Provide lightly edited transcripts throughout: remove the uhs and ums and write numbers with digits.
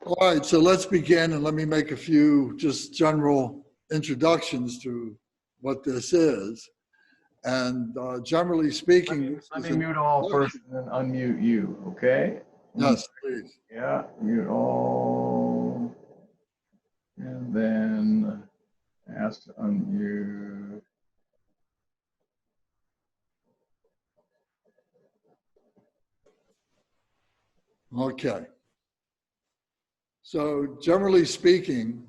All right, so let's begin, and let me make a few just general introductions to what this is. And generally speaking, let me mute all first and then unmute you, okay? Yes, please. Yeah, mute all. And then ask to unmute. Okay. So generally speaking,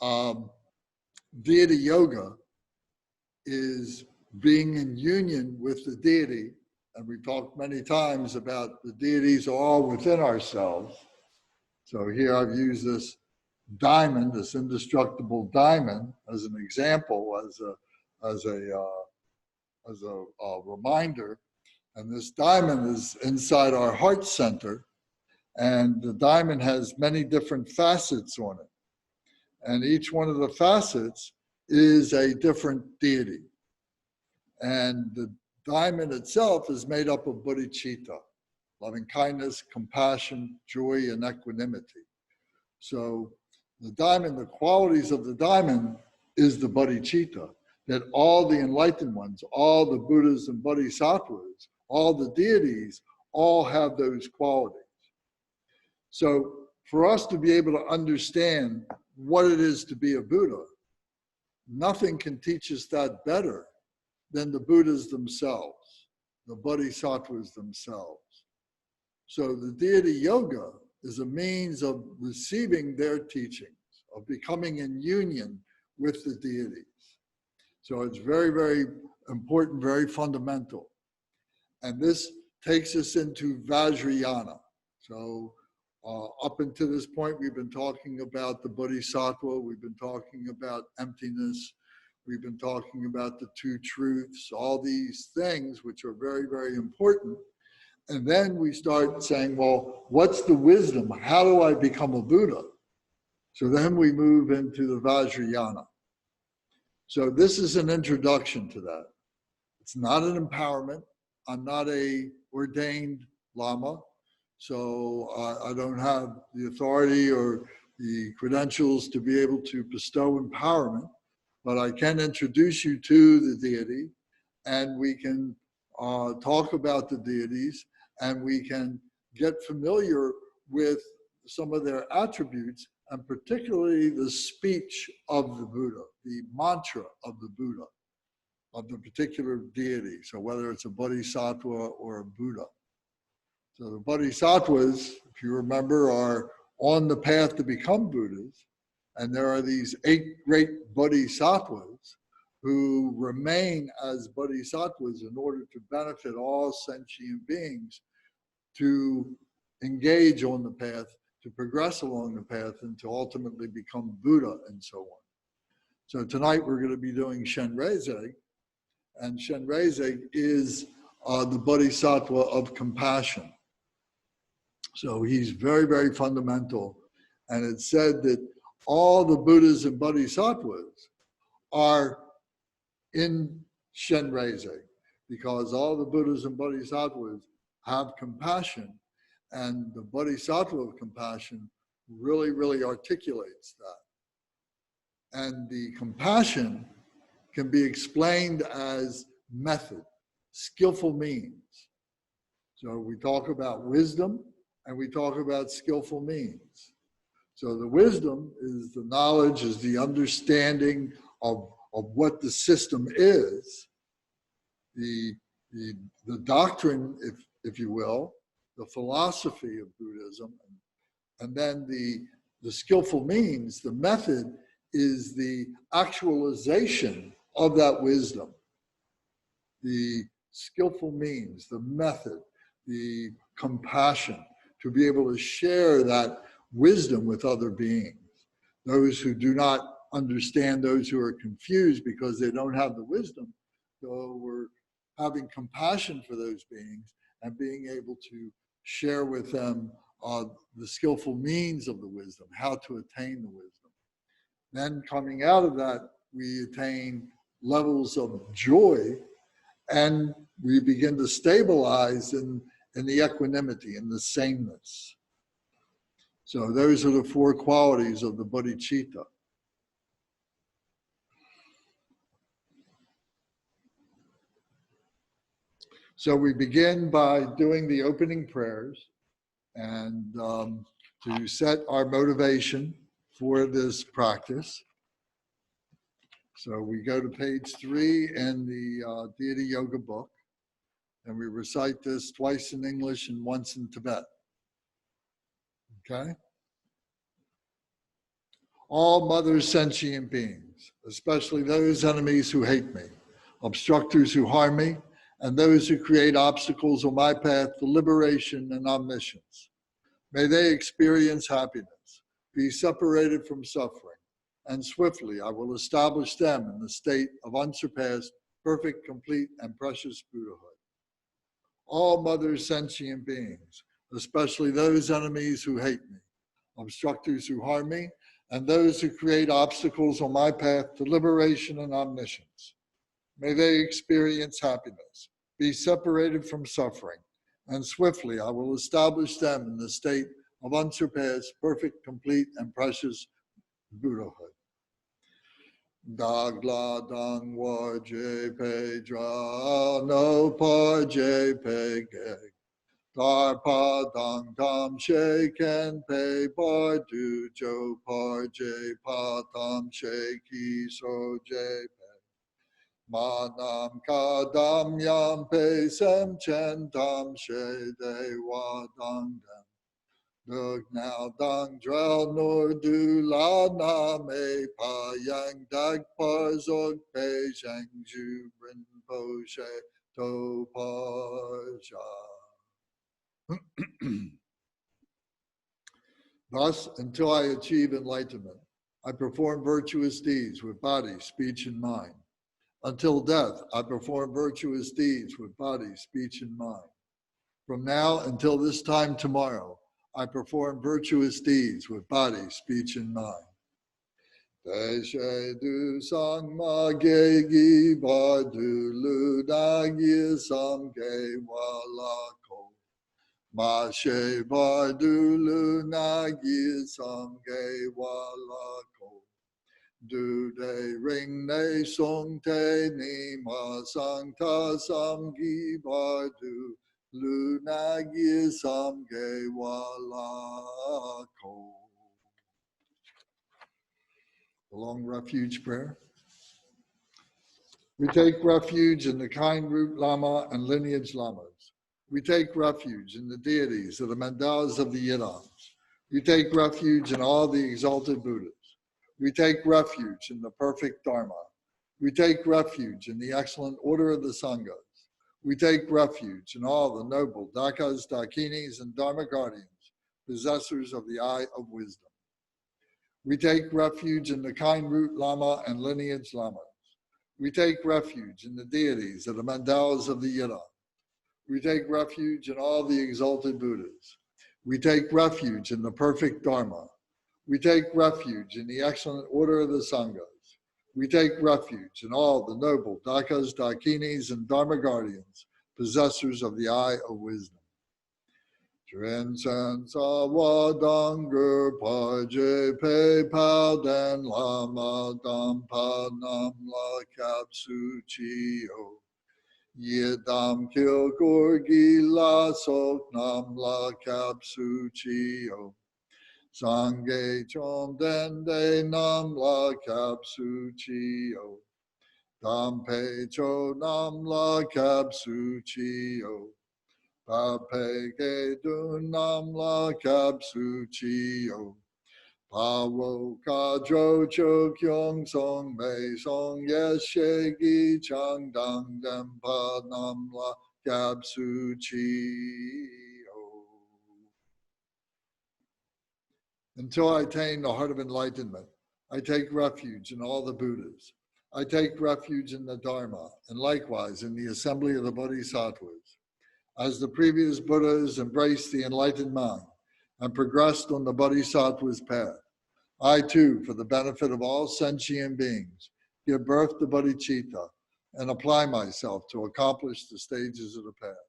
Deity Yoga is being in union with the deity. And we talked many times about the deities are all within ourselves. So here I've used this diamond, this indestructible diamond, as an example, as a reminder. And this diamond is inside our heart center, and the diamond has many different facets on it. And each one of the facets is a different deity. And the diamond itself is made up of bodhicitta, loving kindness, compassion, joy, and equanimity. So the diamond, the qualities of the diamond is the bodhicitta, that all the enlightened ones, all the Buddhas and Bodhisattvas, all the deities, all have those qualities. So for us to be able to understand what it is to be a Buddha, nothing can teach us that better than the Buddhas themselves, the Bodhisattvas themselves. So the Deity Yoga is a means of receiving their teachings, of becoming in union with the deities. So it's very, very important, very fundamental. And this takes us into Vajrayana. So up until this point, we've been talking about the Bodhisattva, we've been talking about emptiness, we've been talking about the two truths, all these things which are very, very important. And then we start saying, well, what's the wisdom? How do I become a Buddha? So then we move into the Vajrayana. So this is an introduction to that. It's not an empowerment. I'm not a ordained Lama, so I don't have the authority or the credentials to be able to bestow empowerment, but I can introduce you to the deity, and we can talk about the deities, and we can get familiar with some of their attributes, and particularly the speech of the Buddha, the mantra of the Buddha, of the particular deity. So whether it's a bodhisattva or a Buddha. So the bodhisattvas, if you remember, are on the path to become Buddhas. And there are these 8 great bodhisattvas who remain as bodhisattvas in order to benefit all sentient beings to engage on the path, to progress along the path, and to ultimately become Buddha and so on. So tonight we're going to be doing Chenrezig, and Chenrezig is the Bodhisattva of compassion. So he's very, very fundamental. And it's said that all the Buddhas and Bodhisattvas are in Chenrezig, because all the Buddhas and Bodhisattvas have compassion, and the Bodhisattva of compassion really, really articulates that. And the compassion can be explained as method, skillful means. So we talk about wisdom and we talk about skillful means. So the wisdom is the knowledge, is the understanding of what the system is, the doctrine, if you will, the philosophy of Buddhism, and then the skillful means, the method, is the actualization of that wisdom. The skillful means, the method, the compassion, to be able to share that wisdom with other beings. Those who do not understand, those who are confused because they don't have the wisdom, so we're having compassion for those beings and being able to share with them the skillful means of the wisdom, how to attain the wisdom. Then coming out of that, we attain levels of joy, and we begin to stabilize in the equanimity, in the sameness. So those are the four qualities of the bodhicitta. So we begin by doing the opening prayers and to set our motivation for this practice. So we go to page 3 in the Deity Yoga book, and we recite this twice in English and once in Tibet. Okay? All mother sentient beings, especially those enemies who hate me, obstructors who harm me, and those who create obstacles on my path to liberation and omniscience. May they experience happiness, be separated from suffering, and swiftly I will establish them in the state of unsurpassed, perfect, complete, and precious Buddhahood. All mother sentient beings, especially those enemies who hate me, obstructors who harm me, and those who create obstacles on my path to liberation and omniscience. May they experience happiness, be separated from suffering, and swiftly I will establish them in the state of unsurpassed, perfect, complete, and precious Buddhahood. Dagla dang wa je pe dra no pa je pe ge. Dar pa dang tam she ken pe bar du jo par je pa tam she ki so je pe. Ma nam ka dam yam pe sem chen tam she de wa dang dem. Dug now dang drel nor du la na me pa yang dag par zog pe shang ju rin po she to pa sha. Thus, until I achieve enlightenment, I perform virtuous deeds with body, speech, and mind. Until death, I perform virtuous deeds with body, speech, and mind. From now until this time tomorrow, I perform virtuous deeds with body, speech, and mind. Deshe du sang ma ge gi ba du lu da gi sam ge wa la ko. Ma she ba du lu na gi sam ge wa la ko. Du de ring ne song te ni ma sang ta sam gi ba du. Lunagi samge wala ko. The long refuge prayer. We take refuge in the kind root Lama and lineage Lamas. We take refuge in the deities of the Mandalas of the Yidams. We take refuge in all the exalted Buddhas. We take refuge in the perfect Dharma. We take refuge in the excellent order of the Sanghas. We take refuge in all the noble Dakas, Dakinis, and Dharma guardians, possessors of the eye of wisdom. We take refuge in the kind root Lama and lineage Lamas. We take refuge in the deities of the Mandalas of the Yidam. We take refuge in all the exalted Buddhas. We take refuge in the perfect Dharma. We take refuge in the excellent order of the Sanghas. We take refuge in all the noble Dakas, Dakinis, and Dharma guardians, possessors of the eye of wisdom. Trinsen sawa danger paje pe pal den lama dam pa nam la kapsu chio. Yedam kil gorgi la sok nam la kapsu chio. Sangye chom den de nam la kapsu chio. Dam pe cho nam la kapsu chio. Pa pe ge du nam la kapsu chio. Pa wo ka dro cho kyong song me song yes she gi chang dang dem pa nam la kapsu chio. Until I attain the heart of enlightenment, I take refuge in all the Buddhas. I take refuge in the Dharma, and likewise in the assembly of the Bodhisattvas. As the previous Buddhas embraced the enlightened mind and progressed on the Bodhisattva's path, I too, for the benefit of all sentient beings, give birth to bodhicitta and apply myself to accomplish the stages of the path.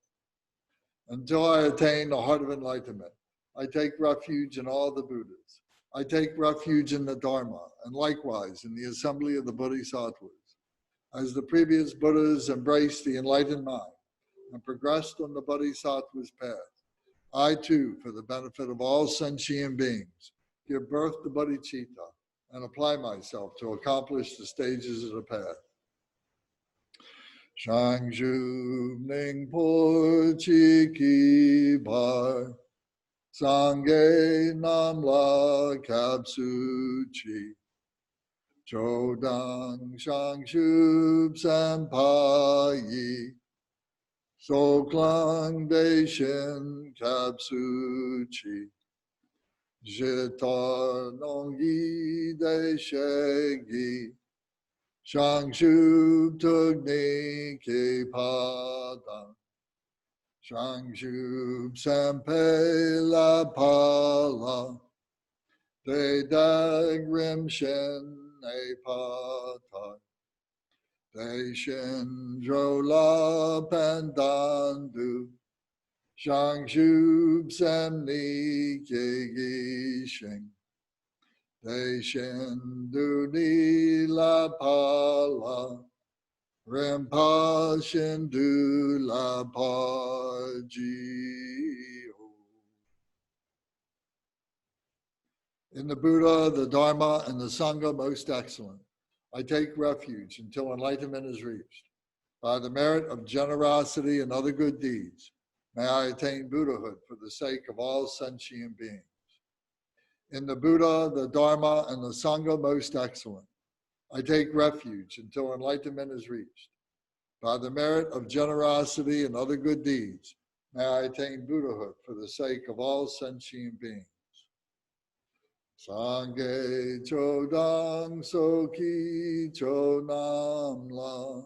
Until I attain the heart of enlightenment, I take refuge in all the Buddhas. I take refuge in the Dharma, and likewise in the assembly of the Bodhisattvas. As the previous Buddhas embraced the enlightened mind and progressed on the Bodhisattva's path, I too, for the benefit of all sentient beings, give birth to bodhicitta and apply myself to accomplish the stages of the path. Shangju Ningpo Chiki Bar Sangye Namla Kapsuchi Chodang Shangshub Sampayi Soklang Deshin Kapsuchi Jitar Nongyi Deshegi Shangshub Tugni Ke Padang Shangshub Sampe La Pala De Dag Rimshin E Patak De Shin Jola Pandandu Shangshub Samni Ke Gishing De Shin Duni La Pala Rimpa Shindu La Paji. In the Buddha, the Dharma, and the Sangha most excellent, I take refuge until enlightenment is reached. By the merit of generosity and other good deeds, may I attain Buddhahood for the sake of all sentient beings. In the Buddha, the Dharma, and the Sangha most excellent, I take refuge until enlightenment is reached. By the merit of generosity and other good deeds, may I attain Buddhahood for the sake of all sentient beings. Sangye Chodang Soki Chonamla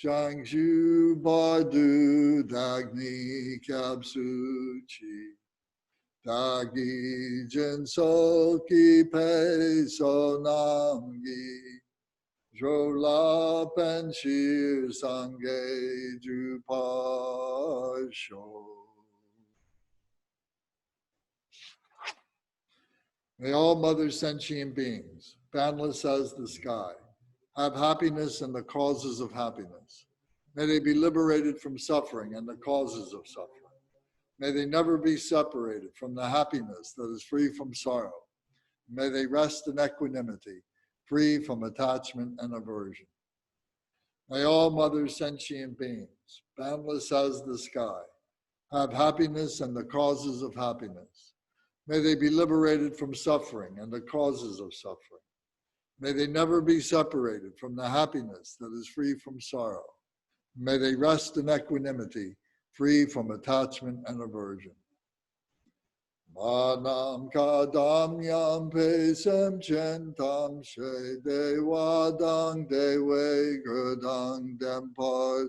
Shangshu Bardu Dagni Kapsuchi Dagi Jin Soki Pe Sonamgi Jola Penshir Sangye Jupasho. May all mother sentient beings, boundless as the sky, have happiness and the causes of happiness. May they be liberated from suffering and the causes of suffering. May they never be separated from the happiness that is free from sorrow. May they rest in equanimity, free from attachment and aversion. May all mother sentient beings, boundless as the sky, have happiness and the causes of happiness. May they be liberated from suffering and the causes of suffering. May they never be separated from the happiness that is free from sorrow. May they rest in equanimity, free from attachment and aversion. Manam kadam yam pesem chentam she dewadang dewe gurdang demparjuchi.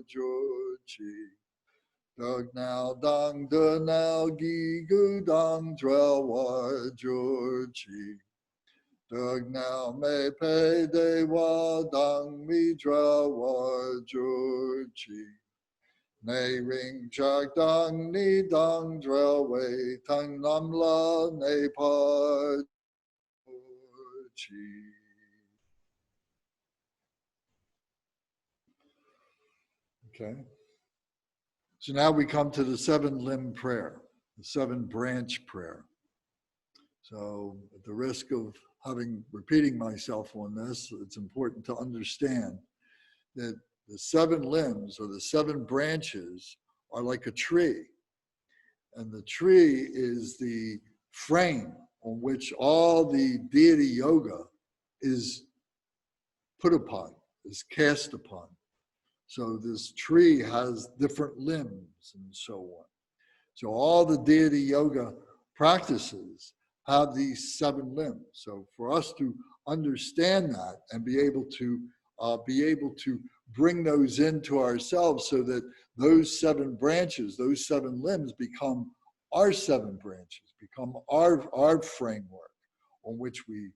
Dug now dang de now gi gu dang drel war jurchi. Dug now me pe de wa dang mi drel war jurchi. Ne ring chak dang ni dang drel wei tang nam la ne par jurchi. Okay. So now we come to the 7-limb prayer, the 7-branch prayer. So at the risk of repeating myself on this, it's important to understand that the 7 limbs or the 7 branches are like a tree. And the tree is the frame on which all the Deity Yoga is put upon, is cast upon. So this tree has different limbs and so on. So all the Deity Yoga practices have these 7 limbs. So for us to understand that and be able to bring those into ourselves so that those 7 branches, those 7 limbs become our 7 branches, become our framework on which we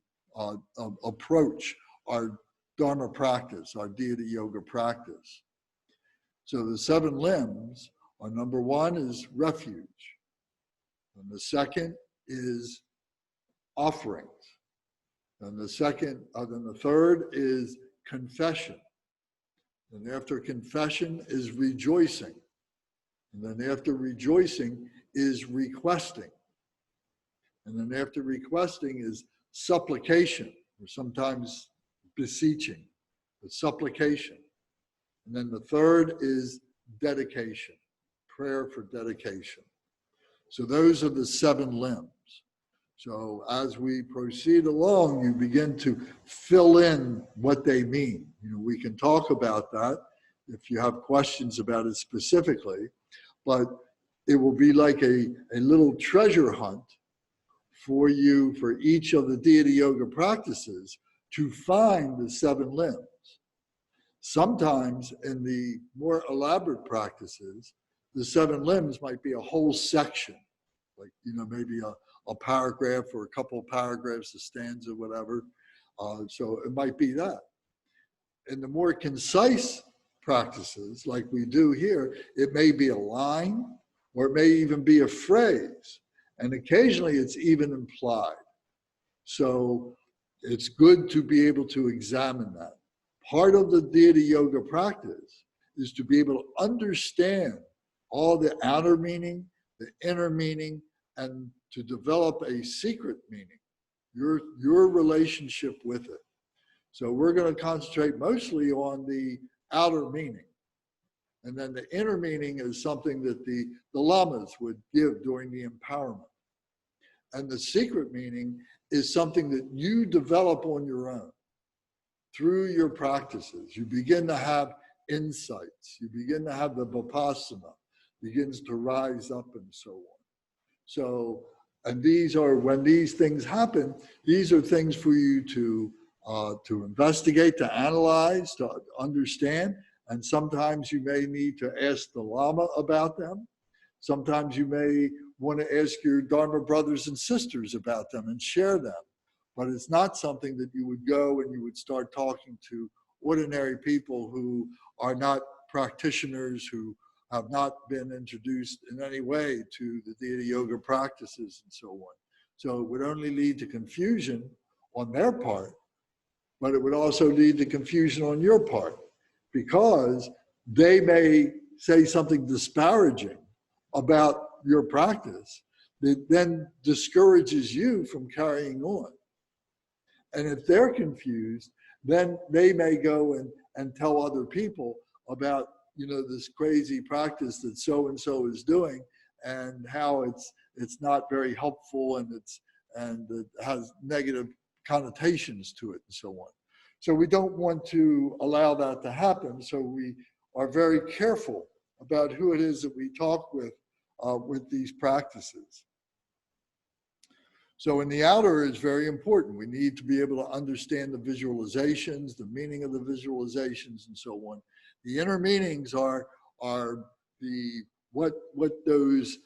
approach our Dharma practice, our Deity Yoga practice. So the 7 limbs are, number 1 is refuge. And the second is offerings. And the third is confession. And after confession is rejoicing. And then after rejoicing is requesting. And then after requesting is supplication, or sometimes beseeching, but supplication. And then the third is dedication, prayer for dedication. So those are the 7 limbs. So as we proceed along, you begin to fill in what they mean. You know, we can talk about that if you have questions about it specifically, but it will be like a little treasure hunt for you for each of the Deity Yoga practices to find the 7 limbs. Sometimes in the more elaborate practices, the 7 limbs might be a whole section, like, you know, maybe a paragraph or a couple of paragraphs, a stanza, whatever. So it might be that. In the more concise practices, like we do here, it may be a line, or it may even be a phrase. And occasionally it's even implied. So it's good to be able to examine that. Part of the Deity Yoga practice is to be able to understand all the outer meaning, the inner meaning, and to develop a secret meaning, your relationship with it. So we're going to concentrate mostly on the outer meaning. And then the inner meaning is something that the lamas would give during the empowerment. And the secret meaning is something that you develop on your own. Through your practices, you begin to have insights. You begin to have the vipassana begins to rise up and so on. So, and these are, when these things happen, these are things for you to investigate, to analyze, to understand. And sometimes you may need to ask the Lama about them. Sometimes you may want to ask your Dharma brothers and sisters about them and share them. But it's not something that you would go and you would start talking to ordinary people who are not practitioners, who have not been introduced in any way to the Deity Yoga practices and so on. So it would only lead to confusion on their part, but it would also lead to confusion on your part, because they may say something disparaging about your practice that then discourages you from carrying on. And if they're confused, then they may go and tell other people about, you know, this crazy practice that so-and-so is doing and how it's not very helpful and it has negative connotations to it and so on. So we don't want to allow that to happen. So we are very careful about who it is that we talk with these practices. So in the outer is very important. We need to be able to understand the visualizations, the meaning of the visualizations, and so on. The inner meanings are the what those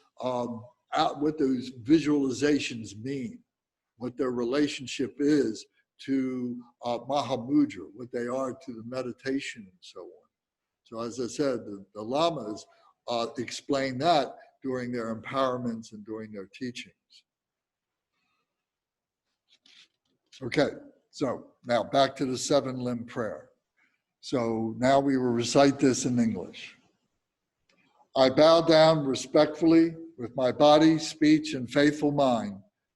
visualizations mean, what their relationship is to Mahamudra, what they are to the meditation and so on. So as I said, the lamas explain that during their empowerments and during their teachings. Okay, so now back to the 7-limb prayer. So now we will recite this in English. I bow down respectfully with my body, speech, and faithful mind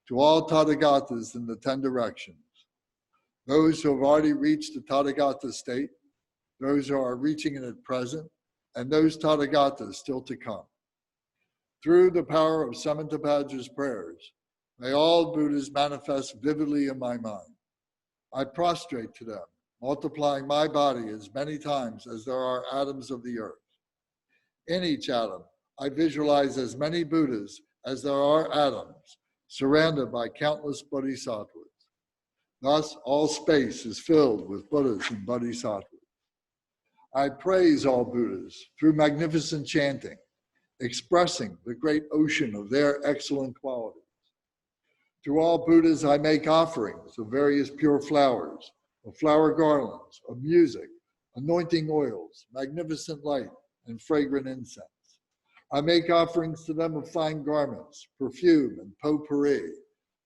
to all Tathagatas in the 10 directions. Those who have already reached the Tathagata state, those who are reaching it at present, and those Tathagatas still to come. Through the power of Samantabhadra's prayers, may all Buddhas manifest vividly in my mind. I prostrate to them, multiplying my body as many times as there are atoms of the earth. In each atom, I visualize as many Buddhas as there are atoms, surrounded by countless Bodhisattvas. Thus, all space is filled with Buddhas and Bodhisattvas. I praise all Buddhas through magnificent chanting, expressing the great ocean of their excellent qualities. To all Buddhas, I make offerings of various pure flowers, of flower garlands, of music, anointing oils, magnificent light, and fragrant incense. I make offerings to them of fine garments, perfume, and potpourri,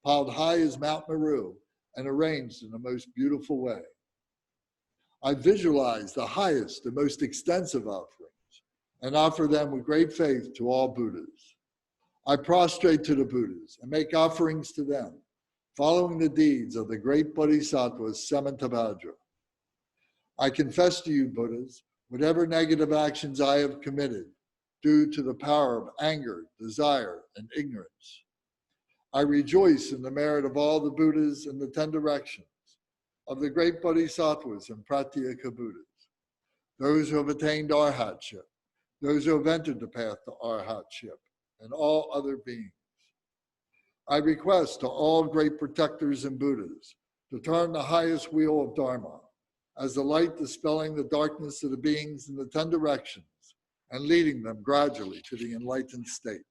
piled high as Mount Meru and arranged in the most beautiful way. I visualize the highest and most extensive offerings and offer them with great faith to all Buddhas. I prostrate to the Buddhas and make offerings to them, following the deeds of the great Bodhisattvas Samantabhadra. I confess to you, Buddhas, whatever negative actions I have committed due to the power of anger, desire, and ignorance. I rejoice in the merit of all the Buddhas and the 10 directions, of the great Bodhisattvas and Pratyeka Buddhas, those who have attained arhatship, those who have entered the path to arhatship, and all other beings. I request to all great protectors and Buddhas to turn the highest wheel of Dharma as the light dispelling the darkness of the beings in the 10 directions and leading them gradually to the enlightened state.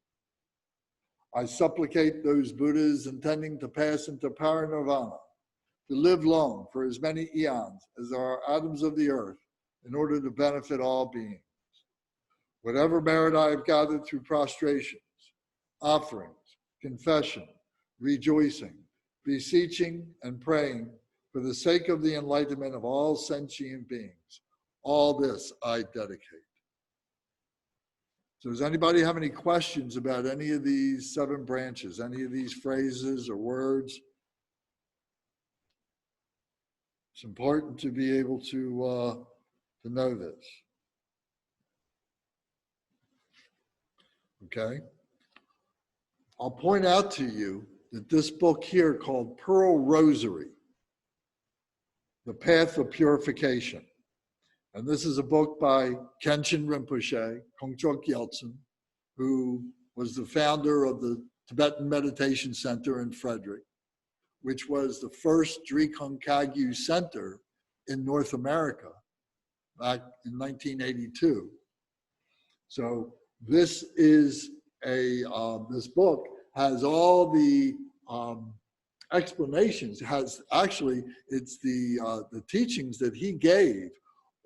I supplicate those Buddhas intending to pass into parinirvana to live long for as many eons as there are atoms of the earth in order to benefit all beings. Whatever merit I have gathered through prostrations, offerings, confession, rejoicing, beseeching, and praying for the sake of the enlightenment of all sentient beings, all this I dedicate. So does anybody have any questions about any of these 7 branches, any of these phrases or words? It's important to be able to know this. Okay? I'll point out to you that this book here called Pearl Rosary, The Path of Purification. And this is a book by Kenshin Rinpoche, Kongtrul Gyaltsen, who was the founder of the Tibetan Meditation Center in Frederick, which was the first Drikung Kagyu center in North America back in 1982. So this is this book has all the explanations, it's the teachings that he gave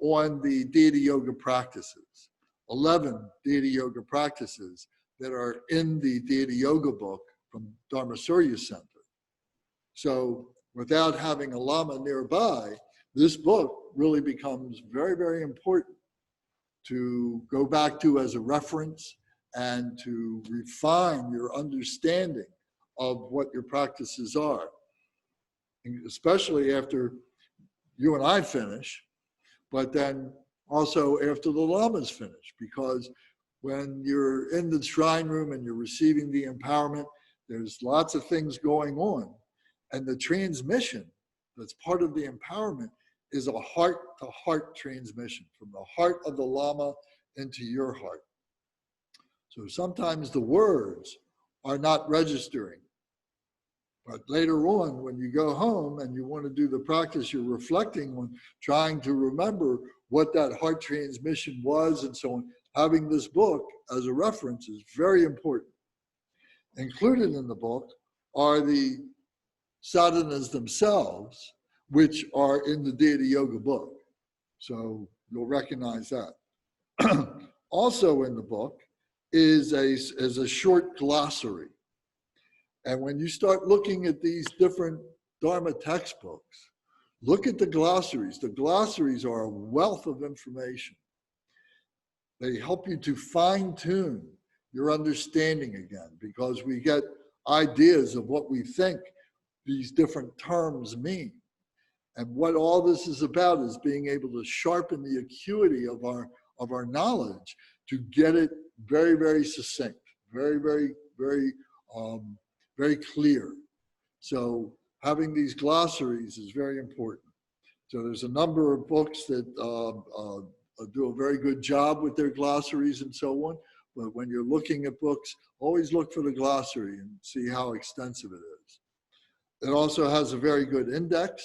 on the Deity Yoga practices, 11 Deity Yoga practices that are in the Deity Yoga book from Dharma Surya Center. So without having a Lama nearby, this book really becomes very, very important to go back to as a reference and to refine your understanding of what your practices are, especially after you and I finish, but then also after the Lamas finish, because when you're in the shrine room and you're receiving the empowerment, there's lots of things going on. And the transmission that's part of the empowerment is a heart-to-heart transmission from the heart of the Lama into your heart. So sometimes the words are not registering. But later on, when you go home and you want to do the practice, you're reflecting on trying to remember what that heart transmission was and so on. Having this book as a reference is very important. Included in the book are the sadhanas themselves, which are in the Deity Yoga book. So you'll recognize that. Also in the book is a short glossary. And when you start looking at these different Dharma textbooks, look at the glossaries. The glossaries are a wealth of information. They help you to fine-tune your understanding again, because we get ideas of what we think these different terms mean. And what all this is about is being able to sharpen the acuity of our knowledge to get it very, very succinct, very, very, very, very clear. So having these glossaries is very important. So there's a number of books that do a very good job with their glossaries and so on. But when you're looking at books, always look for the glossary and see how extensive it is. It also has a very good index.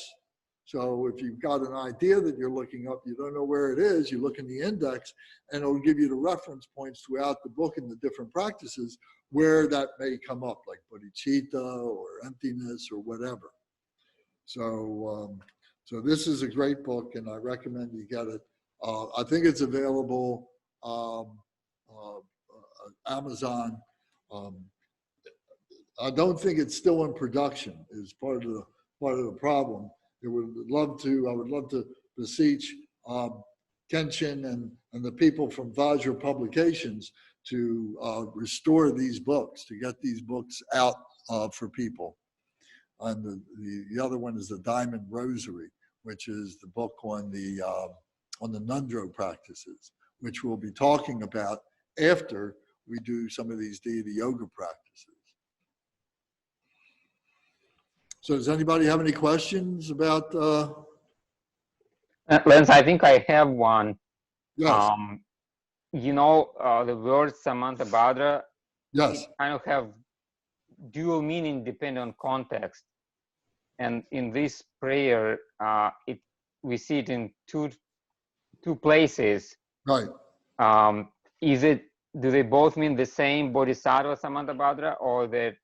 So if you've got an idea that you're looking up, you don't know where it is, you look in the index and it'll give you the reference points throughout the book and the different practices where that may come up, like bodhicitta or emptiness or whatever. So, so this is a great book and I recommend you get it. I think it's available Amazon. I don't think it's still in production. Is part of the problem. I would love to beseech Kenshin and the people from Vajra Publications to restore these books, to get these books out for people. And the other one is the Diamond Rosary, which is the book on the Nundro practices, which we'll be talking about after we do some of these Deity Yoga practices. So does anybody have any questions about? Lance, I think I have one. Yes. You know, the word Samantabhadra, Yes. it kind of have dual meaning depending on context. And in this prayer, we see it in two places. Right. Do they both mean the same Bodhisattva Samantabhadra, or they're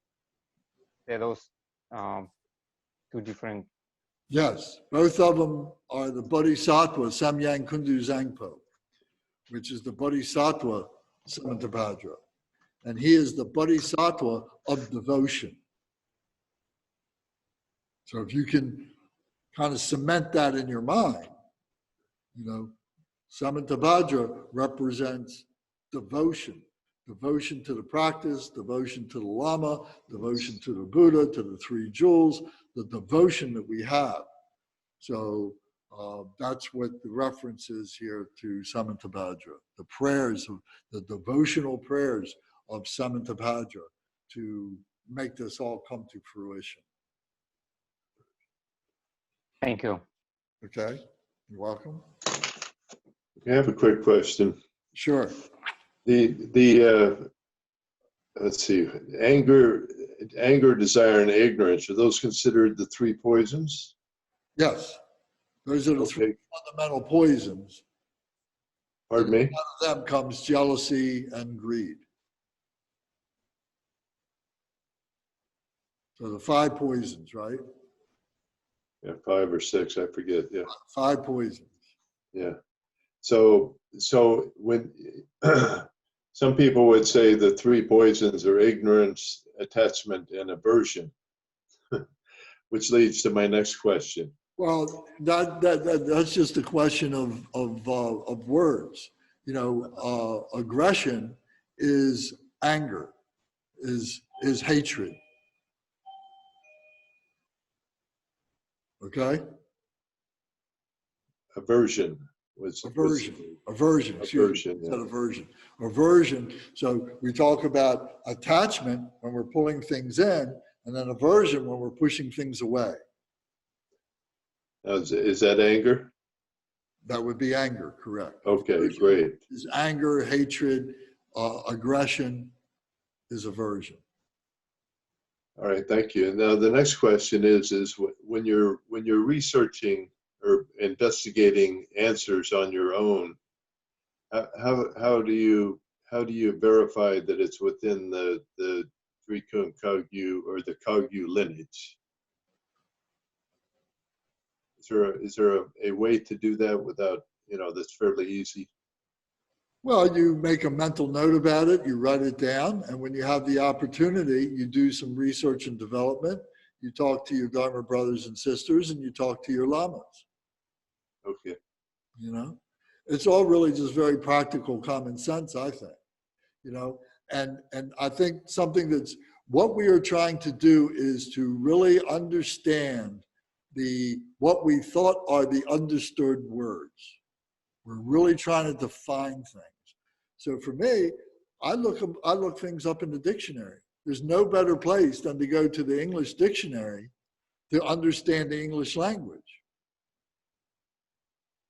those two different? Yes, both of them are the Bodhisattva Samyang Kundu Zangpo, which is the Bodhisattva Samantabhadra. And he is the Bodhisattva of devotion. So if you can kind of cement that in your mind, you know, Samantabhadra represents devotion. Devotion to the practice, devotion to the Lama, devotion to the Buddha, to the three jewels, the devotion that we have. So that's what the reference is here to Samantabhadra, the prayers, the devotional prayers of Samantabhadra to make this all come to fruition. Thank you. Okay, you're welcome. I have a quick question. Sure. Let's see, anger, desire, and ignorance, are those considered the three poisons? Yes, those are the three fundamental poisons. Pardon me? Out of them comes jealousy and greed. So the 5 poisons, right? Yeah, 5 or 6, I forget. Yeah. 5 poisons. Yeah. So when some people would say the 3 poisons are ignorance, attachment, and aversion, which leads to my next question. Well, that's just a question of words. You know, aggression is anger, is hatred. Okay. Aversion was aversion. So we talk about attachment when we're pulling things in, and then aversion when we're pushing things away. Is that anger? That would be anger, correct. Okay, aversion great. Is anger, hatred, aggression is aversion. All right, thank you. And now the next question is when you're researching or investigating answers on your own, how do you verify that it's within the Drikung Kagyu or the Kagyu lineage? Is there a way to do that without, that's fairly easy? Well, you make a mental note about it, you write it down, and when you have the opportunity, you do some research and development. You talk to your Dharma brothers and sisters, and you talk to your lamas. Okay. You know, it's all really just very practical common sense, I think. And I think what we are trying to do is to really understand what we thought are the understood words. We're really trying to define things. So for me, I look things up in the dictionary. There's no better place than to go to the English dictionary to understand the English language.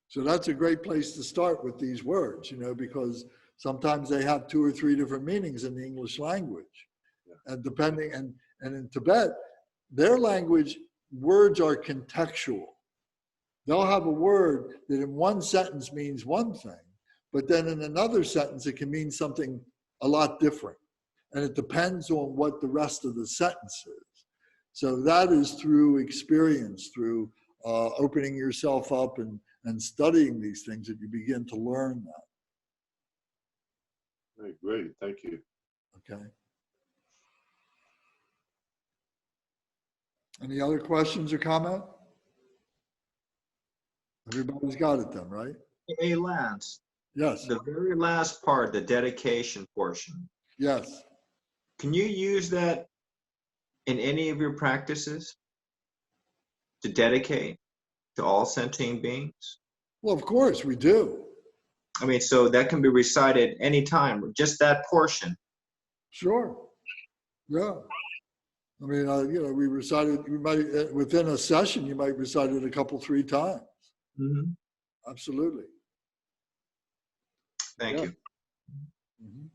So that's a great place to start with these words, because sometimes they have 2 or 3 different meanings in the English language. Yeah. And in Tibet, their language, words are contextual. They'll have a word that in one sentence means one thing, but then in another sentence, it can mean something a lot different. And it depends on what the rest of the sentence is. So that is through experience, through opening yourself up and studying these things that you begin to learn that. Right, great, thank you. Okay. Any other questions or comment? Everybody's got it then, right? Hey, Lance, Yes, the very last part, the dedication portion, yes. can you use that in any of your practices to dedicate to all sentient beings? Well, of course we do. I mean, so that can be recited anytime, just that portion. Sure. Yeah. I mean, we recited, you might, within a session, you might recite it a couple, 3 times. Mm-hmm. Absolutely. Thank Yeah. you. Mhm.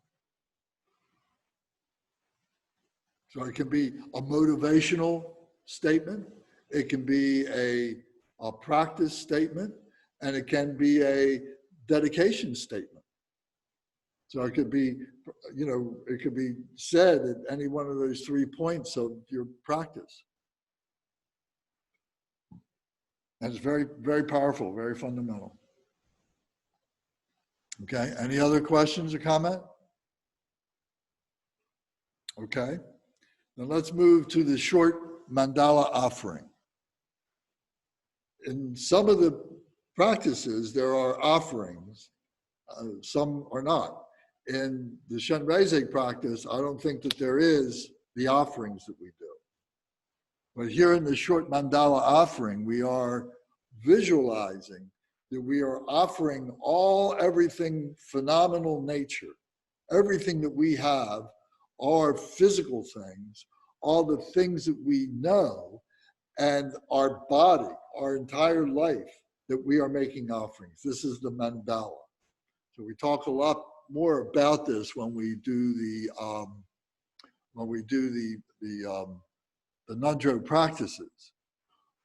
So it can be a motivational statement. It can be a practice statement, and it can be a dedication statement. So it could be, it could be said at any one of those 3 points of your practice. And it's very, very powerful, very fundamental. Okay, any other questions or comment? Okay, now let's move to the short mandala offering. In some of the practices, there are offerings, some are not. In the Chenrezig practice, I don't think that there is the offerings that we do. But here in the short mandala offering, we are visualizing that we are offering everything phenomenal nature, everything that we have, our physical things, all the things that we know, and our body, our entire life, that we are making offerings. This is the mandala. So we talk a lot more about this when we do the Nundro practices.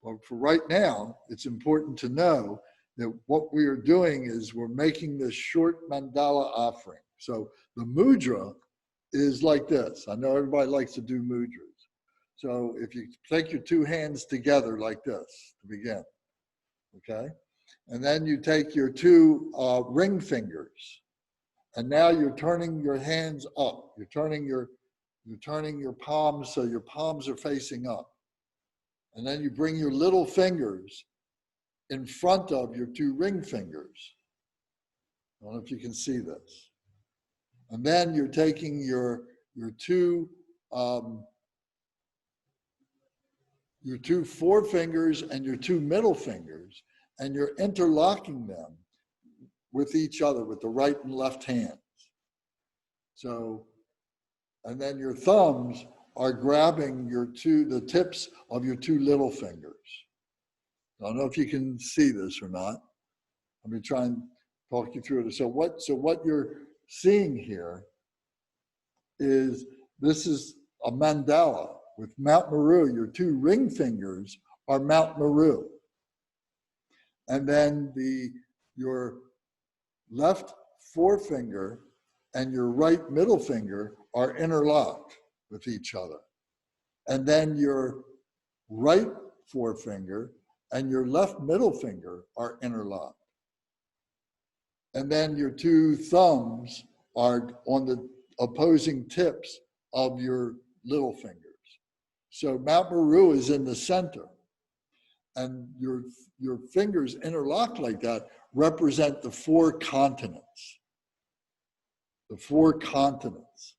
Well, for right now, it's important to know that what we are doing is we're making this short mandala offering. So the mudra is like this. I know everybody likes to do mudras. So if you take your 2 hands together like this to begin, okay? And then you take your 2 ring fingers, and now you're turning your hands up. You're turning your palms so your palms are facing up. And then you bring your little fingers in front of your 2 ring fingers. I don't know if you can see this. And then you're taking your 2 forefingers and your 2 middle fingers, and you're interlocking them with each other with the right and left hands. So, and then your thumbs are grabbing the tips of your 2 little fingers. I don't know if you can see this or not. Let me try and talk you through it. So what you're seeing here is, this is a mandala with Mount Meru. Your 2 ring fingers are Mount Meru. And then your left forefinger and your right middle finger are interlocked with each other. And then your right forefinger and your left middle finger are interlocked. And then your 2 thumbs are on the opposing tips of your little fingers. So Mount Meru is in the center. And your fingers interlocked like that represent the 4 continents. The 4 continents.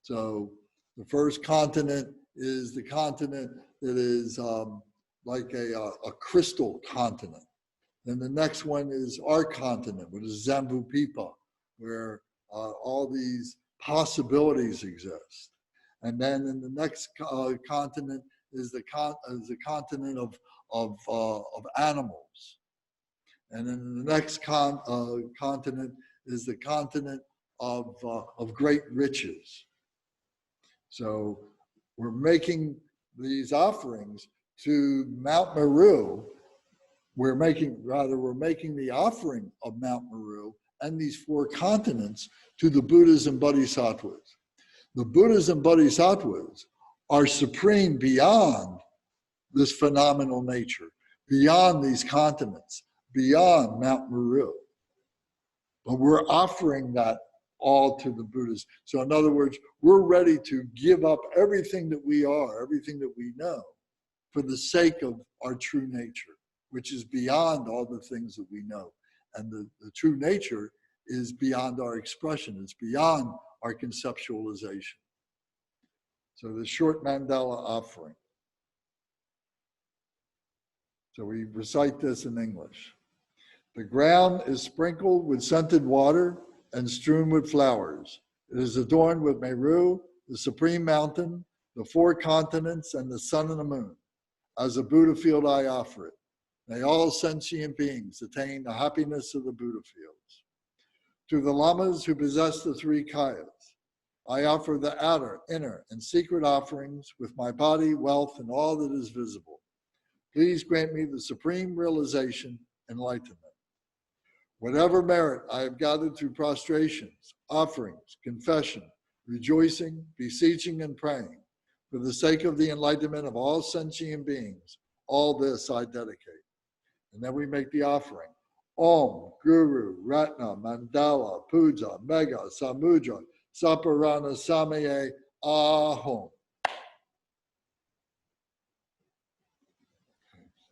So the first continent is the continent that is like a crystal continent. Then the next one is our continent, which is Zambupipa, where all these possibilities exist. And then in the next continent is the continent of animals. And then the next continent is the continent of great riches. So we're making these offerings to Mount Meru. We're making the offering of Mount Meru and these 4 continents to the Buddhas and Bodhisattvas. The Buddhas and Bodhisattvas are supreme beyond this phenomenal nature, beyond these continents, beyond Mount Meru. But we're offering that all to the Buddhas. So in other words, we're ready to give up everything that we are, everything that we know, for the sake of our true nature, which is beyond all the things that we know. And the true nature is beyond our expression. It's beyond our conceptualization. So the short mandala offering. So we recite this in English. The ground is sprinkled with scented water and strewn with flowers. It is adorned with Meru, the supreme mountain, the 4 continents, and the sun and the moon. As a Buddha field, I offer it. May all sentient beings attain the happiness of the Buddha fields. To the lamas who possess the 3 kayas, I offer the outer, inner, and secret offerings with my body, wealth, and all that is visible. Please grant me the supreme realization, enlightenment. Whatever merit I have gathered through prostrations, offerings, confession, rejoicing, beseeching, and praying, for the sake of the enlightenment of all sentient beings, all this I dedicate. And then we make the offering. Om, Guru, Ratna, Mandala, Puja, Mega, Samudra, Saparana, Samaye, Ahom.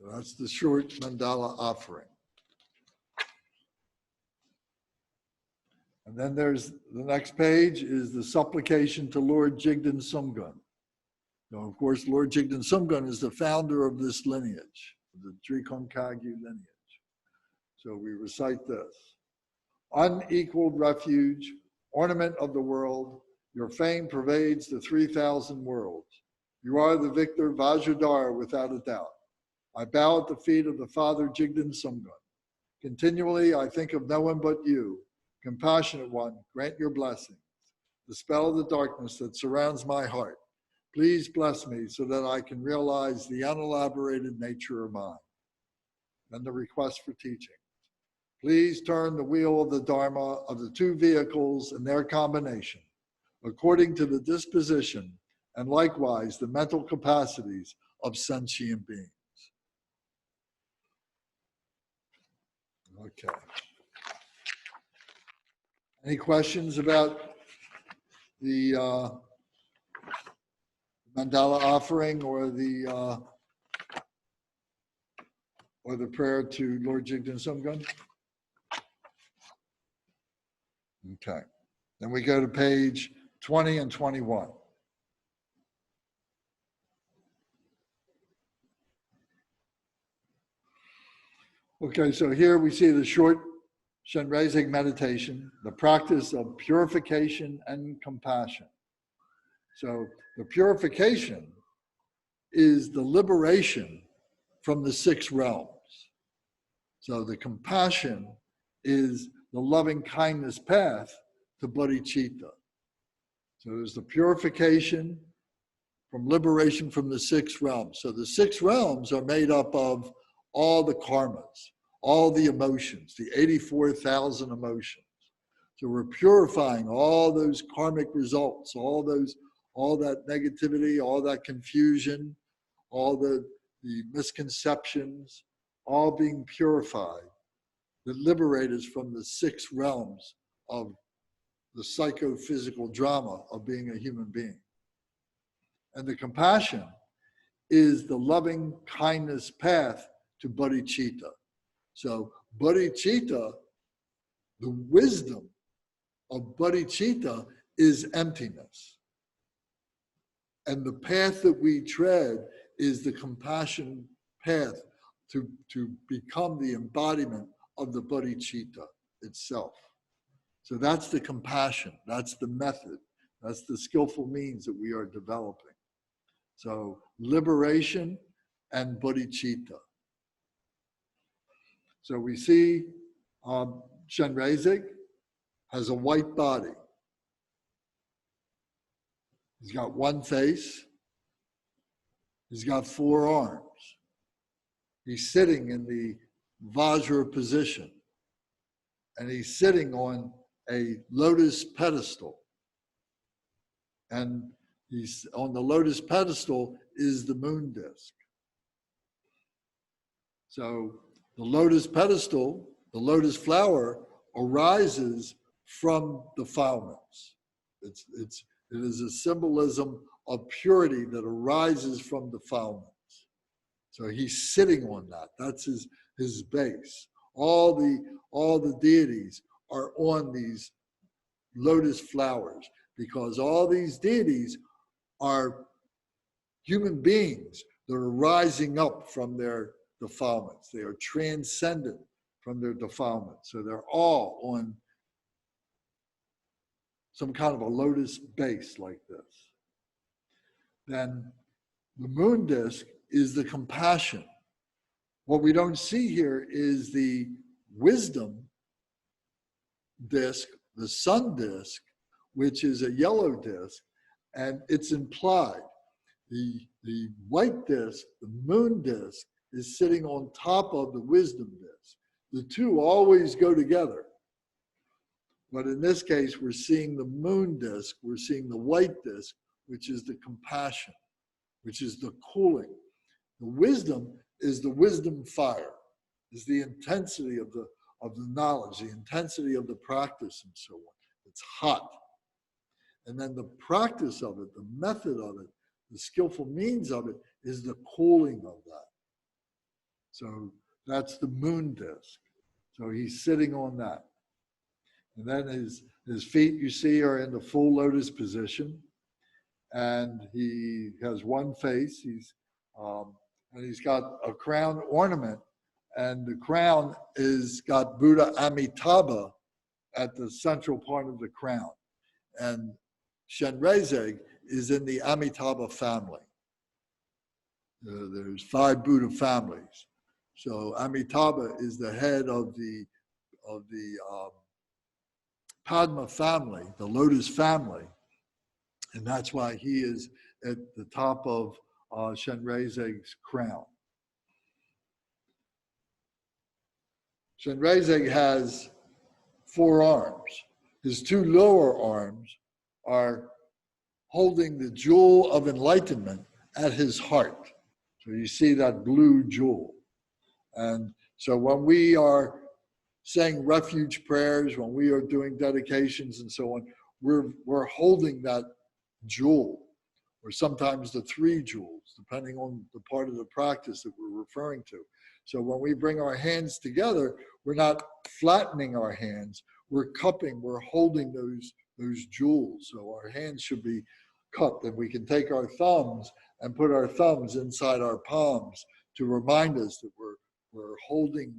So that's the short mandala offering. And then there's the next page is the supplication to Lord Jigden Sumgun. Now, of course, Lord Jigden Sumgun is the founder of this lineage, the Drikung Kagyu lineage. So we recite this. Unequaled refuge, ornament of the world, your fame pervades the 3,000 worlds. You are the victor Vajradhara without a doubt. I bow at the feet of the Father Jigden Sumgun. Continually, I think of no one but you. Compassionate one, grant your blessings. Dispel the darkness that surrounds my heart. Please bless me so that I can realize the unelaborated nature of mind. Then the request for teaching. Please turn the wheel of the Dharma of the 2 vehicles and their combination, according to the disposition and likewise the mental capacities of sentient beings. Okay. Any questions about the mandala offering or the prayer to Lord Jigden Sumgun? Okay. Then we go to page 20 and 21. Okay, so here we see the short Chenrezig meditation, the practice of purification and compassion. So the purification is the liberation from the 6 realms. So the compassion is the loving kindness path to bodhicitta. So there's the purification from liberation from the 6 realms. So the 6 realms are made up of all the karmas, all the emotions, the 84,000 emotions. So we're purifying all those karmic results, all that negativity, all that confusion, all the misconceptions, all being purified, that liberate us from the 6 realms of the psychophysical drama of being a human being. And the compassion is the loving kindness path to bodhicitta. So bodhicitta, the wisdom of bodhicitta is emptiness. And the path that we tread is the compassion path to become the embodiment of the bodhicitta itself. So that's the compassion, that's the method, that's the skillful means that we are developing. So liberation and bodhicitta. So we see Chenrezig has a white body. He's got 1 face. He's got 4 arms. He's sitting in the Vajra position. And he's sitting on a lotus pedestal. And he's on the lotus pedestal is the moon disk. So the lotus pedestal, the lotus flower, arises from defilements. It is a symbolism of purity that arises from defilements. So he's sitting on that. That's his base. All the deities are on these lotus flowers, because all these deities are human beings that are rising up from their defilements. They are transcendent from their defilements. So they're all on some kind of a lotus base like this. Then the moon disk is the compassion. What we don't see here is the wisdom disk, the sun disk, which is a yellow disk, and it's implied. The white disk, the moon disk, is sitting on top of the wisdom disk. The two always go together. But in this case, we're seeing the moon disk, we're seeing the white disk, which is the compassion, which is the cooling. The wisdom is the wisdom fire, is the intensity of the knowledge, the intensity of the practice and so on. It's hot. And then the practice of it, the method of it, the skillful means of it is the cooling of that. So that's the moon disk. So he's sitting on that. And then his feet, you see, are in the full lotus position. And he has one face. And he's got a crown ornament. And the crown is got Buddha Amitabha at the central part of the crown. And Chenrezig is in the Amitabha family. There's 5 Buddha families. So Amitabha is the head of the Padma family, the Lotus family. And that's why he is at the top of Chenrezig's crown. Chenrezig has 4 arms. His 2 lower arms are holding the jewel of enlightenment at his heart. So you see that blue jewel. And so when we are saying refuge prayers, when we are doing dedications and so on, we're holding that jewel, or sometimes the 3 jewels, depending on the part of the practice that we're referring to. So when we bring our hands together, we're not flattening our hands, we're cupping, we're holding those jewels. So our hands should be cupped, and we can take our thumbs and put our thumbs inside our palms to remind us that we're holding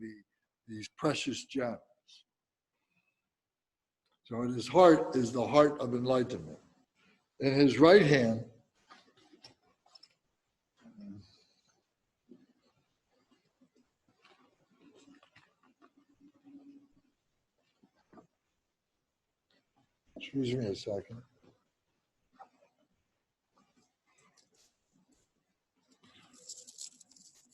these precious gems. So in his heart is the heart of enlightenment. In his right hand, excuse me a second.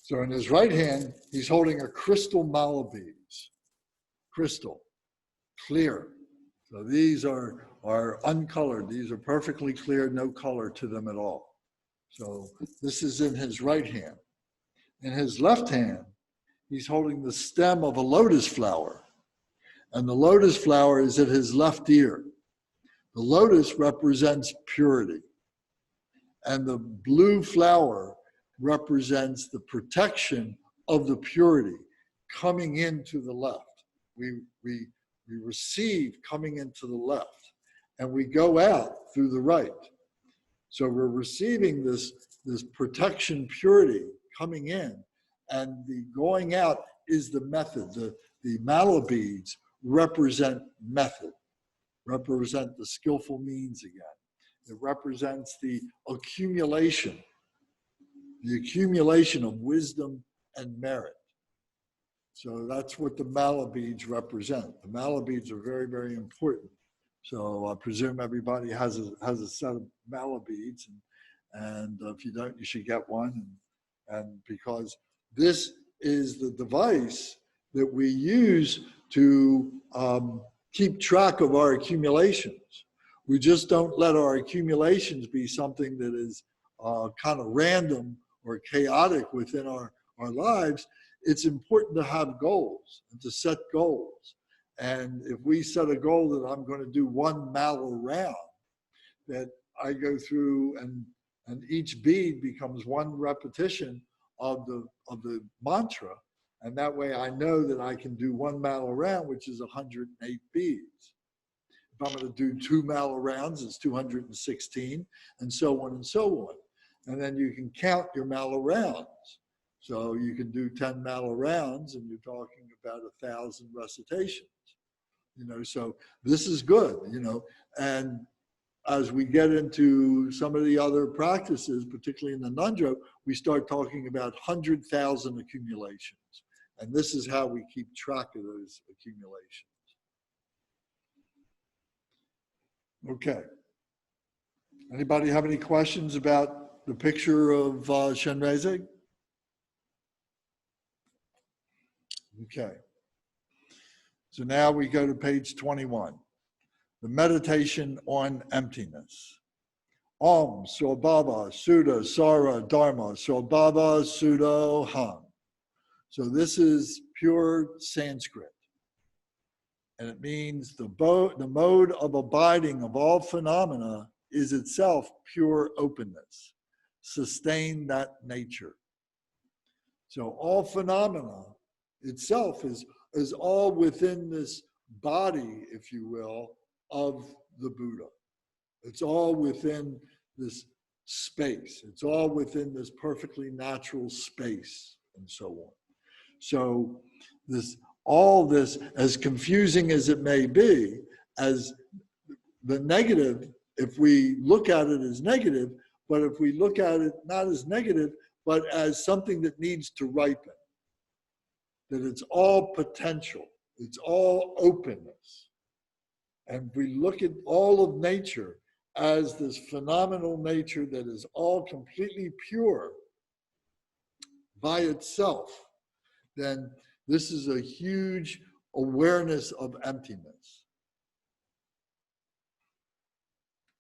So in his right hand, he's holding a crystal mala beads. Crystal, clear. So these are uncolored. These are perfectly clear, no color to them at all. So this is in his right hand. In his left hand, he's holding the stem of a lotus flower. And the lotus flower is at his left ear. The lotus represents purity. And the blue flower represents the protection of the purity coming into the left. We receive coming into the left, and we go out through the right. So we're receiving this protection purity coming in, and the going out is the method. The mala beads represent method, represent the skillful means again. It represents the accumulation of wisdom and merit. So that's what the mala beads represent. The mala beads are very, very important. So I presume everybody has a set of mala beads, and if you don't, you should get one. And because this is the device that we use to keep track of our accumulations. We just don't let our accumulations be something that is kind of random or chaotic within our lives. It's important to have goals and to set goals. And if we set a goal that I'm going to do 1 mala round, that I go through and each bead becomes 1 repetition of the mantra. And that way I know that I can do 1 mala round, which is 108 beads. If I'm going to do 2 mala rounds, it's 216, and so on and so on. And then you can count your mala rounds. So you can do 10 mala rounds, and you're talking about 1,000 recitations. You know, so this is good, you know. And as we get into some of the other practices, particularly in the Nandro, we start talking about 100,000 accumulations. And this is how we keep track of those accumulations. Okay. Anybody have any questions about the picture of Chenrezig? Okay. So now we go to page 21. The meditation on emptiness. Om, Svabhava, Sudha, Sara, Dharma, Svabhava, Sudha, Hung. So this is pure Sanskrit. And it means the mode of abiding of all phenomena is itself pure openness. Sustain that nature. So all phenomena itself is all within this body, if you will, of the Buddha. It's all within this space. It's all within this perfectly natural space and so on. So all this, as confusing as it may be, as the negative, if we look at it as negative, but if we look at it not as negative, but as something that needs to ripen, that it's all potential, it's all openness. And we look at all of nature as this phenomenal nature that is all completely pure by itself, then this is a huge awareness of emptiness.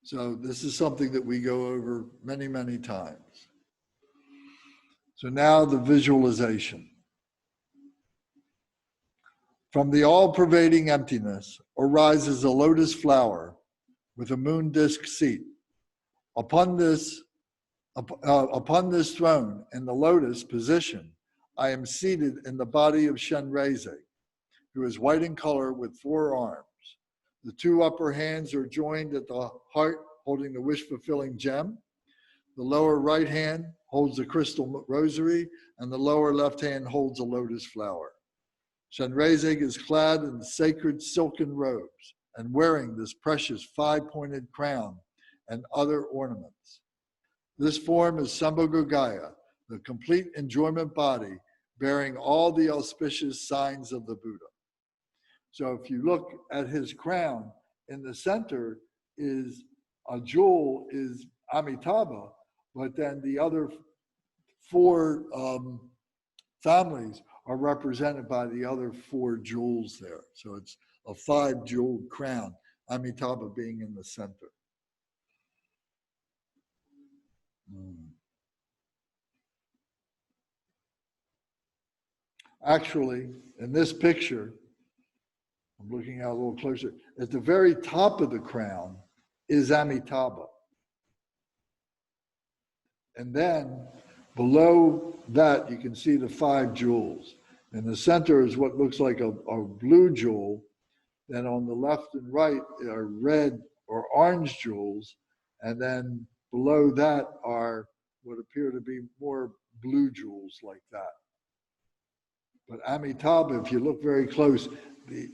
So this is something that we go over many, many times. So now the visualization. From the all-pervading emptiness arises a lotus flower with a moon disk seat. Upon this throne, in the lotus position, I am seated in the body of Chenrezig, who is white in color with 4 arms. The 2 upper hands are joined at the heart, holding the wish-fulfilling gem. The lower right hand holds the crystal rosary, and the lower left hand holds a lotus flower. Chenrezig is clad in sacred silken robes and wearing this precious 5-pointed crown and other ornaments. This form is Sambhogakaya, the complete enjoyment body bearing all the auspicious signs of the Buddha. So if you look at his crown, in the center is a jewel, is Amitabha, but then the other 4 families are represented by the other 4 jewels there. So it's a 5-jeweled crown, Amitabha being in the center. Actually, in this picture, I'm looking at a little closer, at the very top of the crown is Amitabha. And then below that, you can see the 5 jewels. In the center is what looks like a blue jewel. Then on the left and right are red or orange jewels. And then below that are what appear to be more blue jewels like that. But Amitabha, if you look very close,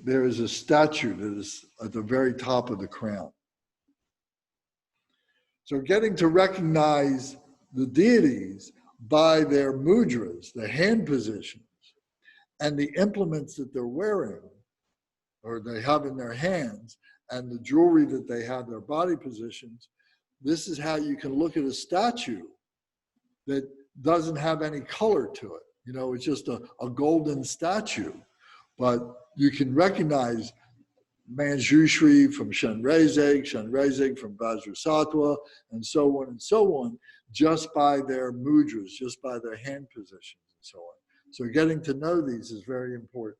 there is a statue that is at the very top of the crown. So getting to recognize the deities by their mudras, the hand positions, and the implements that they're wearing, or they have in their hands, and the jewelry that they have, their body positions, this is how you can look at a statue that doesn't have any color to it. You know, it's just a golden statue, but you can recognize Manjushri from Chenrezig, Chenrezig from Vajrasattva, and so on, just by their mudras, just by their hand positions and so on. So getting to know these is very important.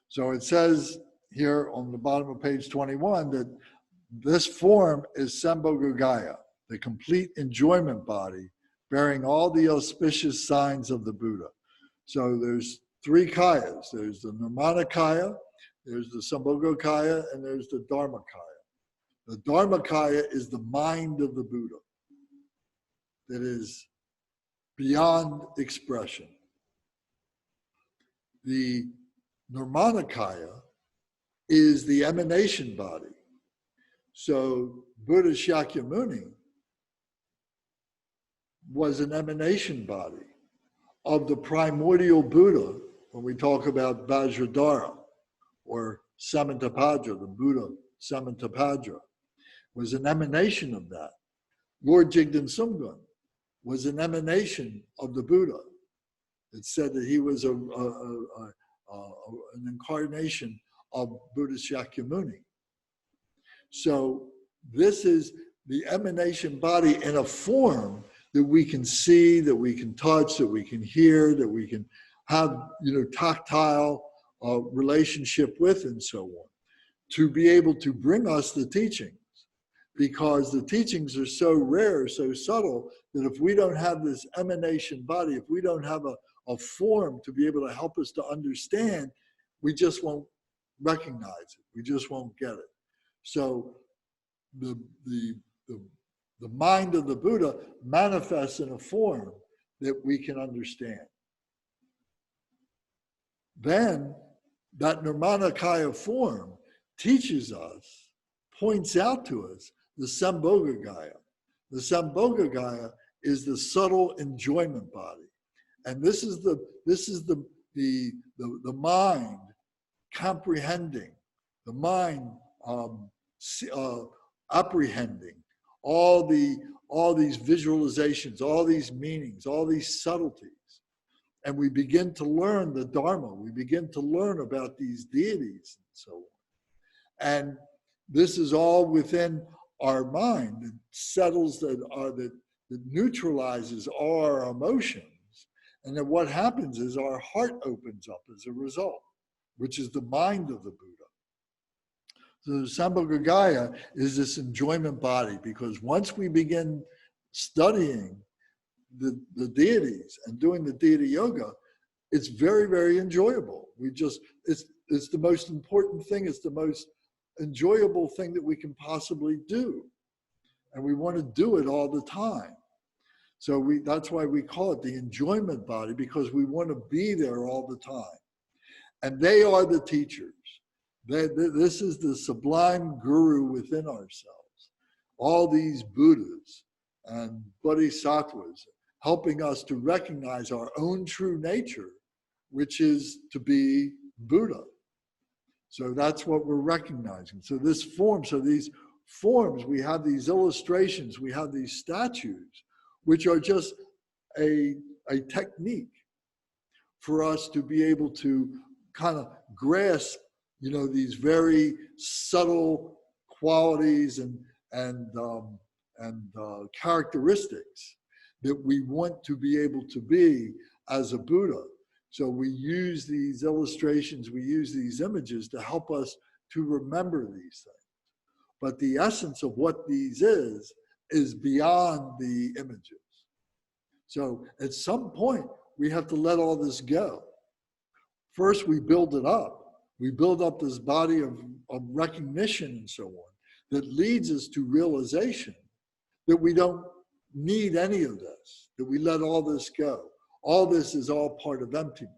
So it says here on the bottom of page 21 that this form is Sambhogakaya, the complete enjoyment body, bearing all the auspicious signs of the Buddha. So there's three kayas. There's the Nirmanakaya, there's the Sambhogakaya, and there's the Dharmakaya. The Dharmakaya is the mind of the Buddha that is beyond expression. The Nirmanakaya is the emanation body. So Buddha Shakyamuni was an emanation body of the primordial Buddha when we talk about Vajradhara or Samantabhadra, the Buddha Samantabhadra was an emanation of that. Lord Jigdan Sumgun was an emanation of the Buddha. It said that he was an incarnation of Buddha Shakyamuni. So this is the emanation body in a form that we can see, that we can touch, that we can hear, that we can have, tactile relationship with, and so on, to be able to bring us the teachings. Because the teachings are so rare, so subtle, that if we don't have this emanation body, if we don't have a form to be able to help us to understand, we just won't recognize it. We just won't get it. So the mind of the Buddha manifests in a form that we can understand. Then that Nirmanakaya form teaches us, points out to us the Sambhogakaya. The Sambhogakaya is the subtle enjoyment body. And this is the mind comprehending, the mind apprehending all these visualizations, all these meanings, all these subtleties. And we begin to learn the Dharma. We begin to learn about these deities and so on. And this is all within our mind that settles, that neutralizes all our emotions. And then what happens is our heart opens up as a result, which is the mind of the Buddha. So the Sambhogakaya is this enjoyment body, because once we begin studying the deities and doing the Deity Yoga, it's very, very enjoyable. It's the most important thing. It's the most enjoyable thing that we can possibly do. And we want to do it all the time. So that's why we call it the enjoyment body, because we want to be there all the time. And they are the teachers. This is the sublime guru within ourselves. All these Buddhas and Bodhisattvas helping us to recognize our own true nature, which is to be Buddha. So that's what we're recognizing. So these forms, we have these illustrations, we have these statues, which are just a technique for us to be able to kind of grasp, these very subtle qualities and characteristics that we want to be able to be as a Buddha. So we use these illustrations, we use these images to help us to remember these things. But the essence of what these is beyond the images. So at some point, we have to let all this go. First, we build it up. We build up this body of recognition and so on that leads us to realization that we don't need any of this, that we let all this go. All this is all part of emptiness.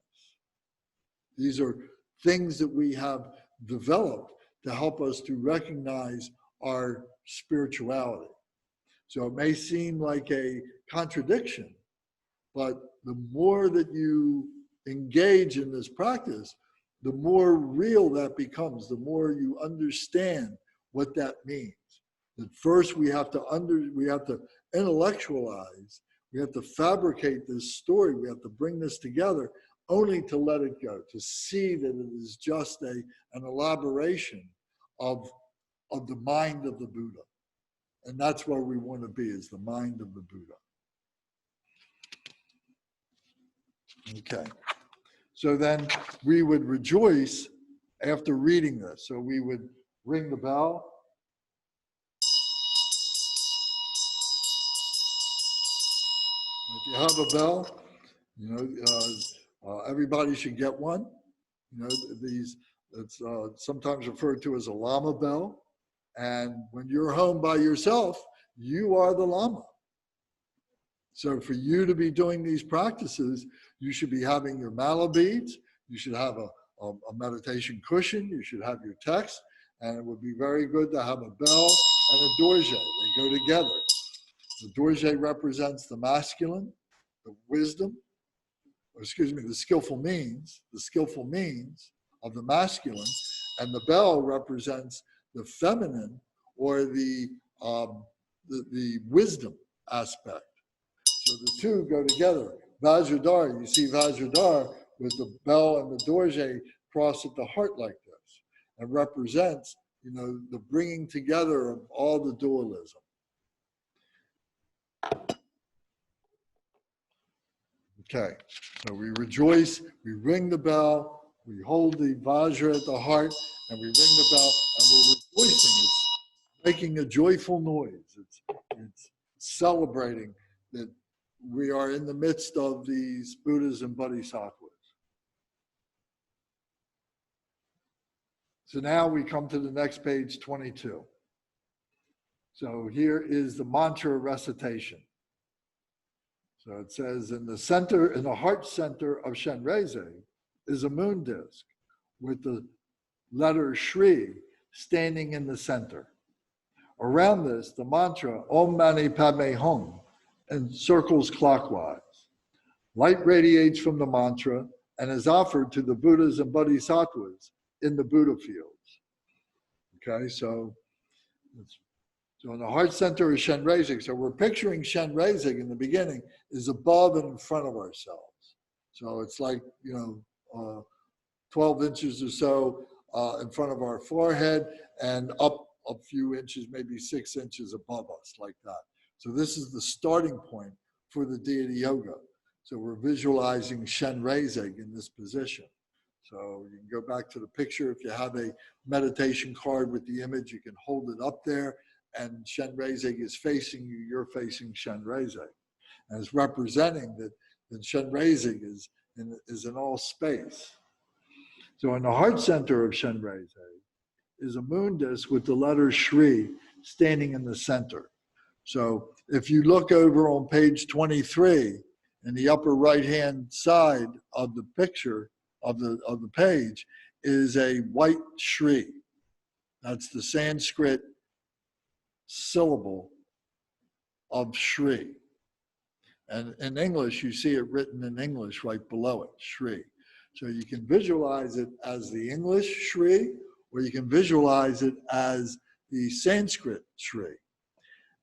These are things that we have developed to help us to recognize our spirituality. So it may seem like a contradiction, but the more that you engage in this practice, the more real that becomes, the more you understand what that means. That first we have to intellectualize, we have to fabricate this story, we have to bring this together only to let it go, to see that it is just an elaboration of the mind of the Buddha. And that's where we want to be, is the mind of the Buddha. Okay. So then we would rejoice after reading this. So we would ring the bell. If you have a bell, you know, everybody should get one. You know, it's sometimes referred to as a Lama Bell. And when you're home by yourself, you are the Lama. So for you to be doing these practices, you should be having your mala beads, you should have a meditation cushion, you should have your text, and it would be very good to have a bell and a dorje. They go together. The dorje represents the masculine, the wisdom, or excuse me, the skillful means of the masculine, and the bell represents the feminine, or the wisdom aspect. So the two go together. Vajradhar, you see Vajradhar with the bell and the dorje crossed at the heart like this. It represents, you know, the bringing together of all the dualism. Okay, so we rejoice, we ring the bell, we hold the Vajra at the heart, and we ring the bell, and we're rejoicing. It's making a joyful noise. It's celebrating that we are in the midst of these Buddhas and Bodhisattvas. So now we come to the next page, 22. So here is the mantra recitation. So it says, in the heart center of Chenrezig is a moon disk with the letter Shri standing in the center. Around this, the mantra OM MANI PADME HUNG encircles clockwise. Light radiates from the mantra and is offered to the Buddhas and Bodhisattvas in the Buddha fields. Okay, so in the heart center is Chenrezig. So we're picturing Chenrezig in the beginning is above and in front of ourselves. So it's like, you know, 12 inches or so in front of our forehead and up a few inches, maybe 6 inches above us, like that. So this is the starting point for the Deity Yoga. So we're visualizing Chenrezig in this position. So you can go back to the picture. If you have a meditation card with the image, you can hold it up there, and Chenrezig is facing you, you're facing Chenrezig. And it's representing that Chenrezig is in all space. So in the heart center of Chenrezig is a moon disk with the letter Shri standing in the center. So if you look over on page 23, in the upper right-hand side of the picture of the page is a white Shri. That's the Sanskrit syllable of Shri. And in English, you see it written in English right below it, Shri. So you can visualize it as the English Shri, or you can visualize it as the Sanskrit Shri.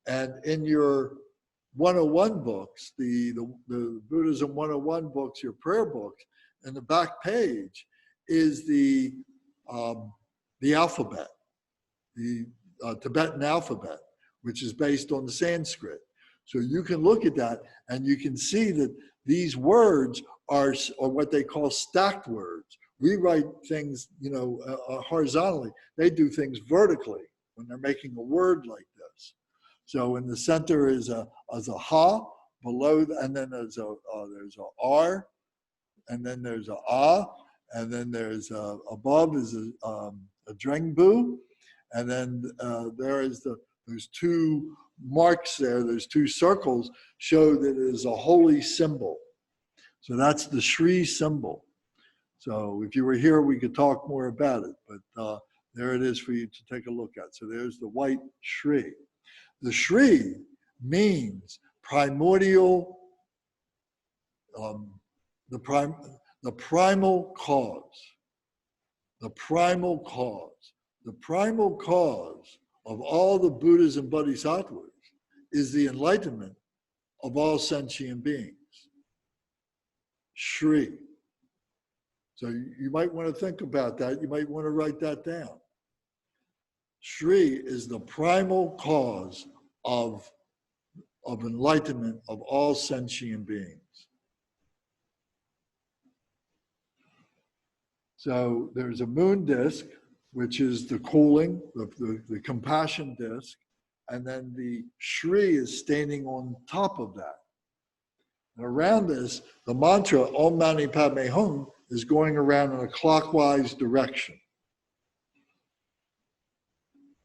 And in your 101 books, the Buddhism 101 books, your prayer books, in the back page is the alphabet, the Tibetan alphabet, which is based on the Sanskrit. So you can look at that and you can see that these words are what they call stacked words. We write things, you know, horizontally. They do things vertically when they're making a word like this. So in the center is a ha, below, and then there's a r, and then there's a ah, and then there's above is a drengbu, and then there is there's two marks there, there's two circles, show that it is a holy symbol. So that's the Shri symbol. So if you were here, we could talk more about it, but there it is for you to take a look at. So there's the white Shri. The Shri means primordial, the primal cause. The primal cause. The primal cause of all the Buddhas and Bodhisattvas is the enlightenment of all sentient beings. Shri. So you might want to think about that. You might want to write that down. Shri is the primal cause of enlightenment of all sentient beings. So there's a moon disk, which is the cooling, the compassion disk, and then the Shri is standing on top of that. And around this, the mantra Om Mani Padme Hung is going around in a clockwise direction.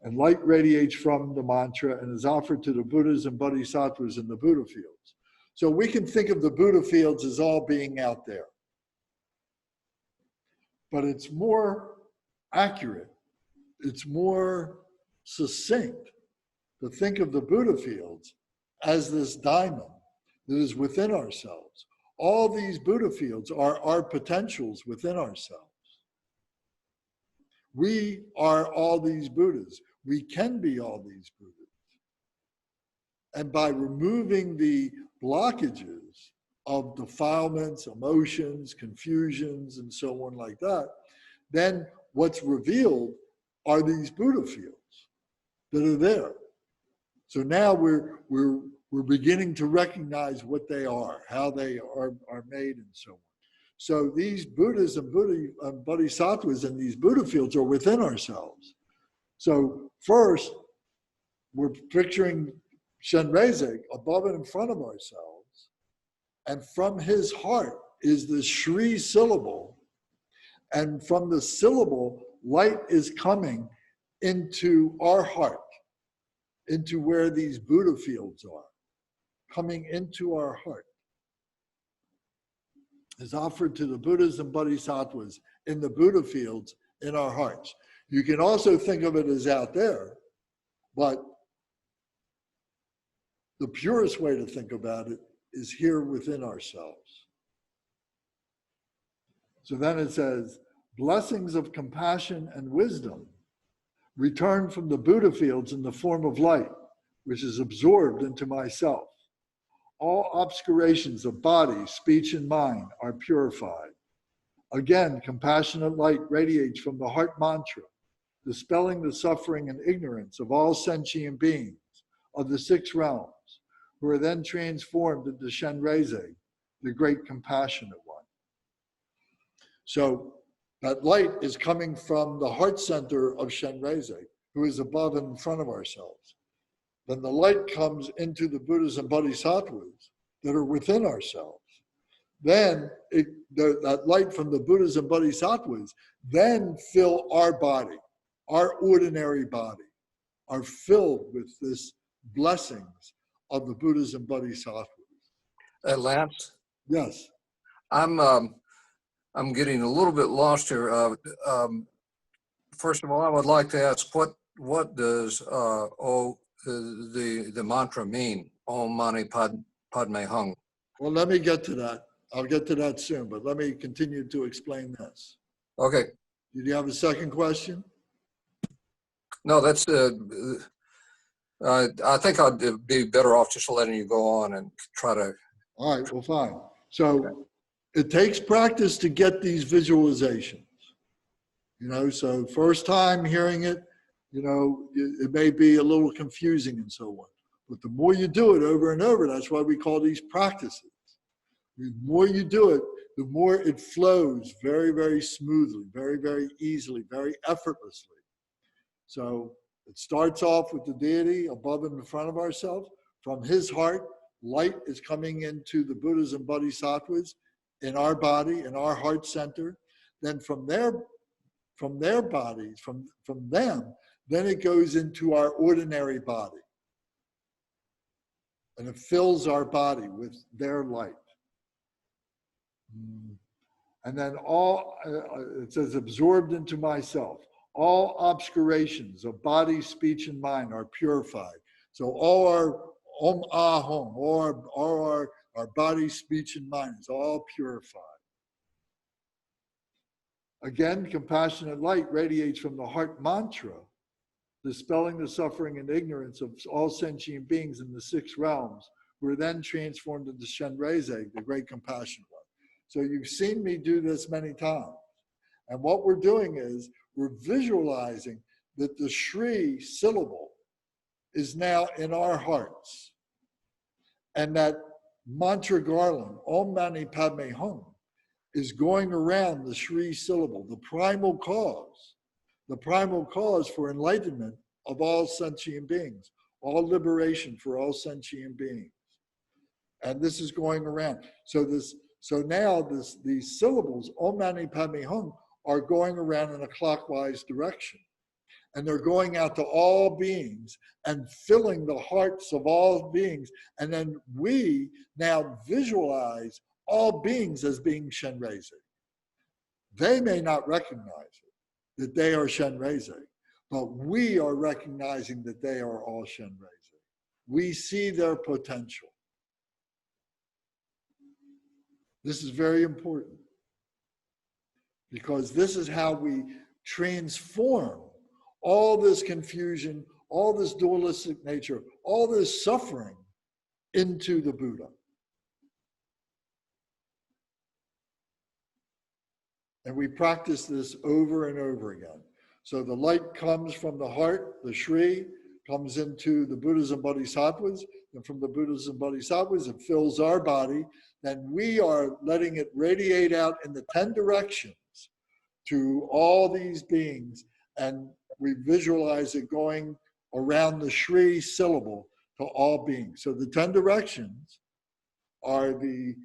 And light radiates from the mantra and is offered to the Buddhas and Bodhisattvas in the Buddha fields. So we can think of the Buddha fields as all being out there. But it's more accurate, it's more succinct to think of the Buddha fields as this diamond that is within ourselves. All these Buddha fields are our potentials within ourselves. We are all these Buddhas. We can be all these Buddhas. And by removing the blockages of defilements, emotions, confusions, and so on like that, then what's revealed are these Buddha fields that are there. So now we're beginning to recognize what they are, how they are made, and so on. So these Buddhas and Bodhisattvas and these Buddha fields are within ourselves. So first, we're picturing Chenrezig above and in front of ourselves, and from his heart is the Shri syllable, and from the syllable, light is coming into our heart, into where these Buddha fields are, coming into our heart. Is offered to the Buddhas and Bodhisattvas in the Buddha fields in our hearts. You can also think of it as out there, but the purest way to think about it is here within ourselves. So then it says, blessings of compassion and wisdom return from the Buddha fields in the form of light, which is absorbed into myself. All obscurations of body, speech, and mind are purified. Again, compassionate light radiates from the heart mantra, dispelling the suffering and ignorance of all sentient beings of the 6 realms, who are then transformed into Chenrezig, the great compassionate one. So that light is coming from the heart center of Chenrezig, who is above and in front of ourselves. Then the light comes into the Buddhas and Bodhisattvas that are within ourselves. Then that light from the Buddhas and Bodhisattvas then fill our body, our ordinary body, are filled with this blessings of the Buddhas and Bodhisattvas. Lance? Yes. I'm getting a little bit lost here. First of all, I would like to ask, what does the mantra mean? Om Mani Padme Hung. Well, let me get to that. I'll get to that soon, but let me continue to explain this. Okay. Did you have a second question? No, that's. I think I'd be better off just letting you go on and try to. All right. Well, fine. So it takes practice to get these visualizations. So first time hearing it, it may be a little confusing and so on. But the more you do it over and over, that's why we call these practices. The more you do it, the more it flows very, very smoothly, very, very easily, very effortlessly. So it starts off with the deity above and in front of ourselves. From his heart, light is coming into the Buddhas and Bodhisattvas in our body, in our heart center. Then from their bodies, from them, then it goes into our ordinary body. And it fills our body with their light. And then it says, absorbed into myself. All obscurations of body, speech, and mind are purified. So all our Om Ahom, all our body, speech, and mind is all purified. Again, compassionate light radiates from the heart mantra, dispelling the suffering and ignorance of all sentient beings in the 6 realms, who are then transformed into Chenrezig, the great compassionate one. So you've seen me do this many times. And what we're doing is we're visualizing that the Shri syllable is now in our hearts. And that mantra garland, Om Mani Padme Hung, is going around the Shri syllable, the primal cause for enlightenment of all sentient beings, all liberation for all sentient beings. And this is going around. So now these syllables, Om Mani Padme Hung, are going around in a clockwise direction. And they're going out to all beings and filling the hearts of all beings. And then we now visualize all beings as being Chenrezig. They may not recognize it, that they are Chenrezig, but we are recognizing that they are all Chenrezig. We see their potential. This is very important because this is how we transform all this confusion, all this dualistic nature, all this suffering into the Buddha. And we practice this over and over again. So the light comes from the heart, the Shri, comes into the Buddhas and Bodhisattvas, and from the Buddhas and Bodhisattvas, it fills our body. Then we are letting it radiate out in the 10 directions to all these beings, and we visualize it going around the Shri syllable to all beings. So the 10 directions are the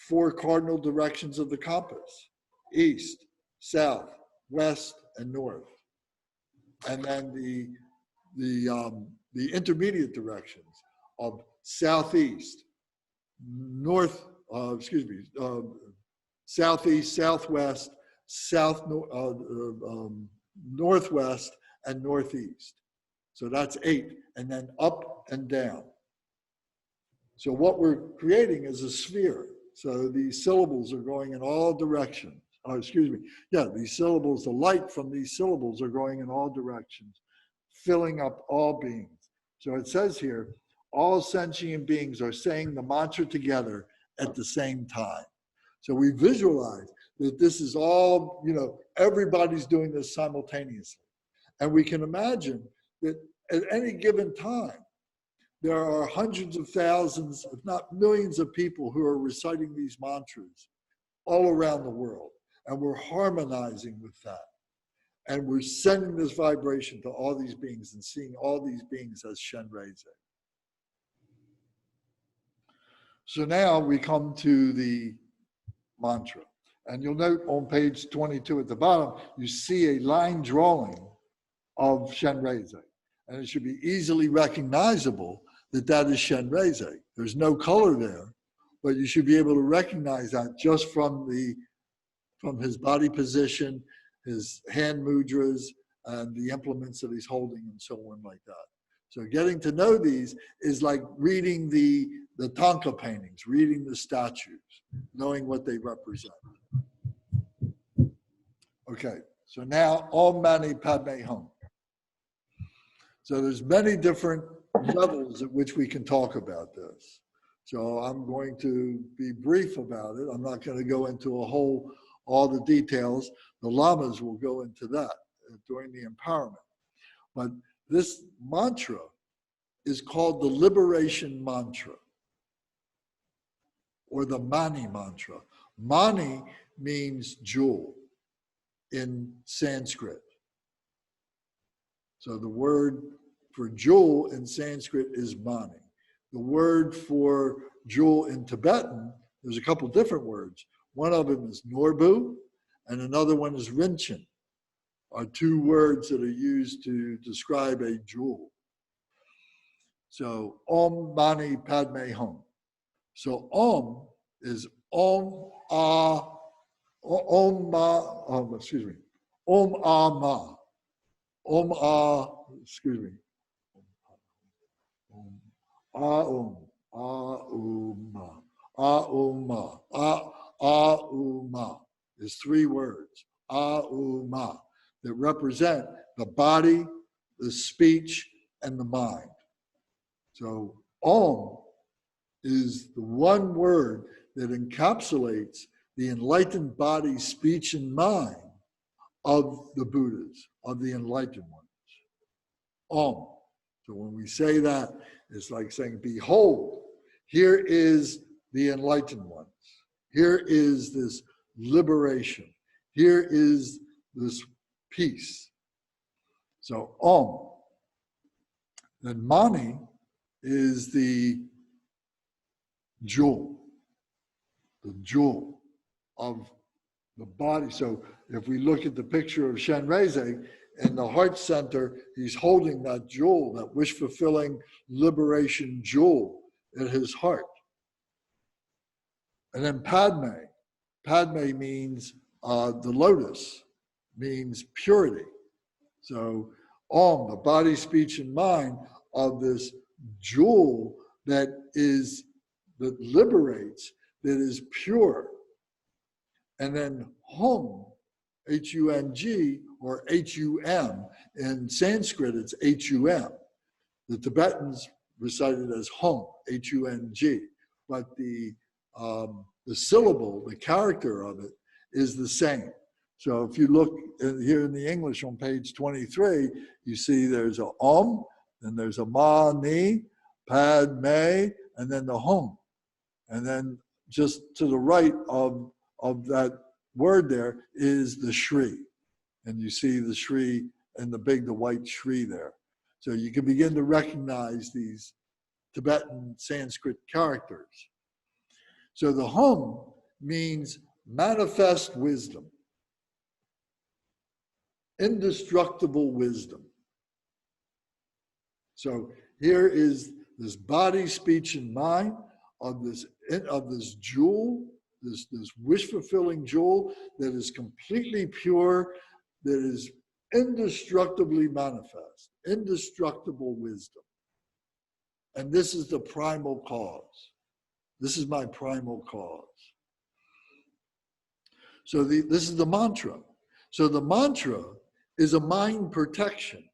4 cardinal directions of the compass: east, south, west, and north. And then the intermediate directions of southeast, southeast, southwest, northwest, and northeast. So that's 8, and then up and down. So what we're creating is a sphere. So these syllables are going in all directions. These syllables, the light from these syllables are going in all directions, filling up all beings. So it says here, all sentient beings are saying the mantra together at the same time. So we visualize that this is all, everybody's doing this simultaneously. And we can imagine that at any given time, there are hundreds of thousands, if not millions of people who are reciting these mantras all around the world. And we're harmonizing with that. And we're sending this vibration to all these beings and seeing all these beings as Chenrezig. So now we come to the mantra. And you'll note on page 22 at the bottom, you see a line drawing of Chenrezig. And it should be easily recognizable that that is Chenrezig. There's no color there, but you should be able to recognize that just from his body position, his hand mudras, and the implements that he's holding and so on like that. So getting to know these is like reading the Thangka paintings, reading the statues, knowing what they represent. Okay, so now Om Mani Padme Hung. So there's many different levels at which we can talk about this. So I'm going to be brief about it. I'm not going to go into all the details. The lamas will go into that during the empowerment. But this mantra is called the liberation mantra, or the Mani mantra. Mani means jewel in Sanskrit. So the word for jewel in Sanskrit is Mani. The word for jewel in Tibetan, there's a couple different words. One of them is Norbu, and another one is Rinchen, are 2 words that are used to describe a jewel. So Om Mani Padme Hung. So Om is Om Ah, Om Ma, Om Ah Ma. Om Ah, Aum, Auma, Auma, Auma is 3 words. Auma that represent the body, the speech, and the mind. So Om is the one word that encapsulates the enlightened body, speech, and mind of the Buddhas, of the enlightened ones. Om. So when we say that, it's like saying, behold, here is the enlightened ones. Here is this liberation. Here is this peace. So Om. Then Mani is the jewel of the body. So if we look at the picture of Chenrezig, in the heart center, he's holding that jewel, that wish-fulfilling liberation jewel in his heart. And then Padme. Padme means the lotus, means purity. So Om, the body, speech, and mind of this jewel that liberates, that is pure. And then Hung, H-U-N-G, or H-U-M. In Sanskrit, it's H-U-M. The Tibetans recite it as Hung, H-U-N-G. But the syllable, the character of it, is the same. So if you look here in the English on page 23, you see there's a Om, then there's a Mani, Padme, and then the Hung. And then just to the right of that word there is the Shri. And you see the Shri and the white Shri there. So you can begin to recognize these Tibetan Sanskrit characters. So the Hum means manifest wisdom, indestructible wisdom. So here is this body, speech, and mind of this jewel, this wish-fulfilling jewel that is completely pure, that is indestructibly manifest, indestructible wisdom. And this is the primal cause. This is my primal cause. So this is the mantra. So the mantra is a mind protection.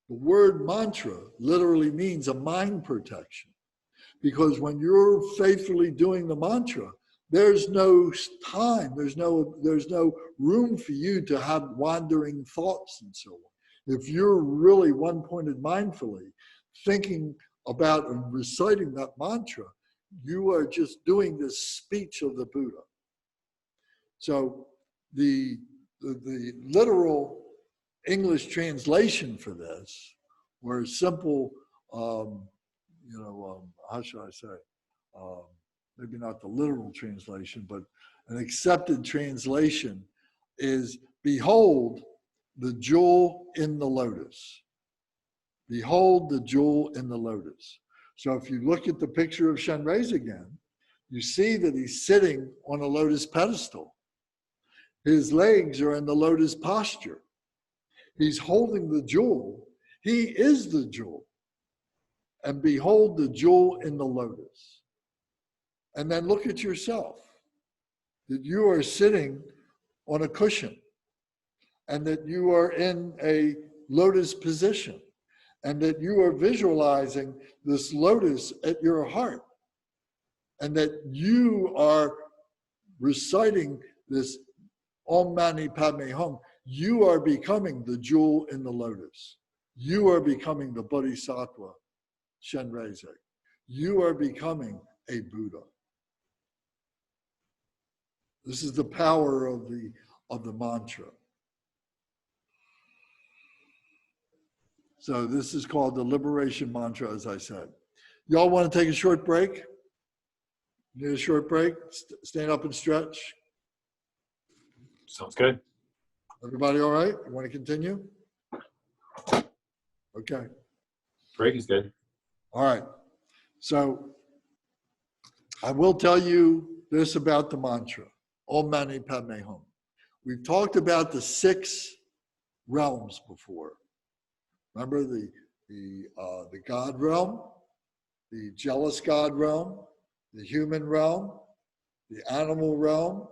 The word mantra literally means a mind protection. Because when you're faithfully doing the mantra, there's no time, there's no room for you to have wandering thoughts and so on. If you're really one-pointed mindfully, thinking about and reciting that mantra, you are just doing this speech of the Buddha. So the literal English translation for this, or simple, how should I say? Maybe not the literal translation, but an accepted translation is, behold the jewel in the lotus. Behold the jewel in the lotus. So if you look at the picture of Chenrezig again, you see that he's sitting on a lotus pedestal. His legs are in the lotus posture. He's holding the jewel. He is the jewel. And behold the jewel in the lotus. And then look at yourself, that you are sitting on a cushion and that you are in a lotus position and that you are visualizing this lotus at your heart and that you are reciting this Om Mani Padme Hung. You are becoming the jewel in the lotus. You are becoming the Bodhisattva Chenrezig. You are becoming a Buddha. This is the power of the mantra. So this is called the liberation mantra, as I said. Y'all want to take a short break? Need a short break? Stand up and stretch. Sounds good. Everybody all right? You want to continue? Okay. Break is good. All right. So I will tell you this about the mantra. Om Mani Padme Hung. We've talked about the 6 realms before. Remember the God realm, the jealous God realm, the human realm, the animal realm,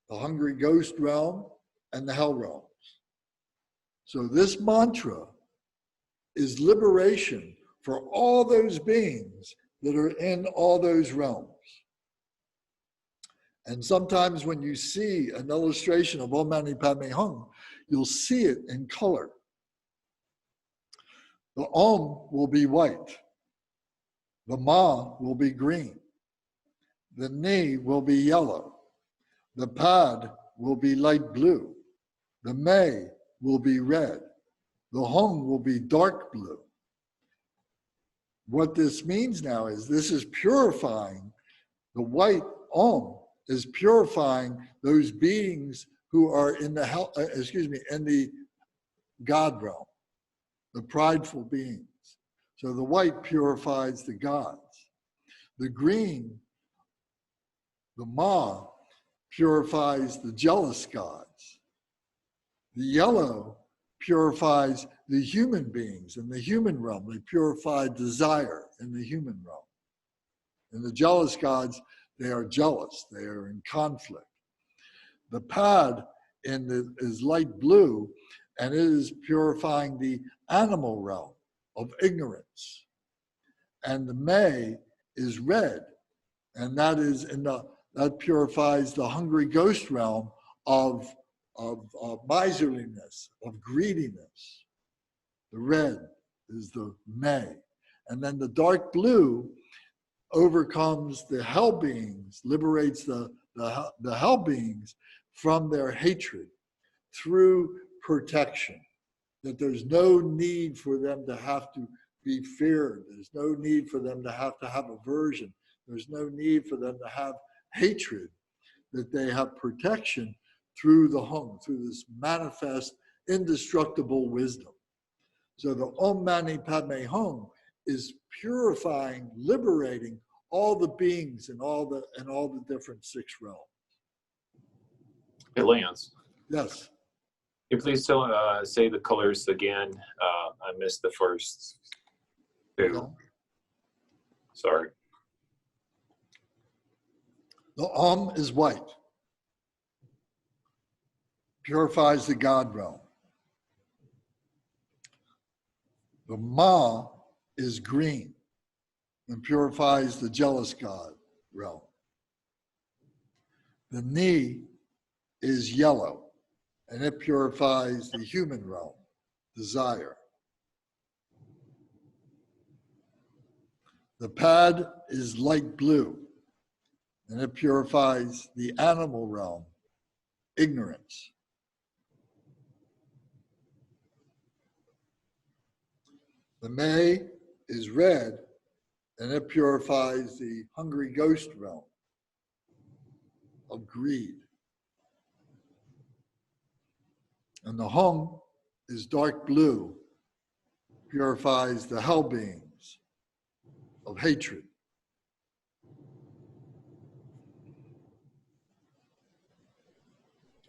the hungry ghost realm, and the hell realms. So this mantra is liberation for all those beings that are in all those realms. And sometimes when you see an illustration of Om Mani Padme Hung, you'll see it in color. The Om will be white. The Ma will be green. The Ni will be yellow. The Pad will be light blue. The May will be red. The Hung will be dark blue. What this means now is this is purifying. The white Om is purifying those beings who are in the in the God realm, the prideful beings. So the white purifies the gods. The green, the Ma, purifies the jealous gods. The yellow purifies the human beings in the human realm. They purify desire in the human realm. And the jealous gods, they are jealous. They are in conflict. The Pad is light blue, and it is purifying the animal realm of ignorance. And the May is red, and that is that purifies the hungry ghost realm of miserliness, of greediness. The red is the May. And then the dark blue overcomes the hell beings, liberates the hell beings from their hatred through protection. That there's no need for them to have to be feared. There's no need for them to have aversion. There's no need for them to have hatred. That they have protection through the Hung, through this manifest, indestructible wisdom. So the Om Mani Padme Hung is purifying, liberating all the beings in all the different 6 realms. Hey, Lance, Yes. can you please say the colors again? I missed the first 2. Yeah. Sorry. The Om is white. Purifies the God realm. The Ma is green and purifies the jealous God realm. The Ni is yellow and it purifies the human realm, desire. The Pad is light blue and it purifies the animal realm, ignorance. The May is red, and it purifies the hungry ghost realm of greed. And the Hung is dark blue, purifies the hell beings of hatred.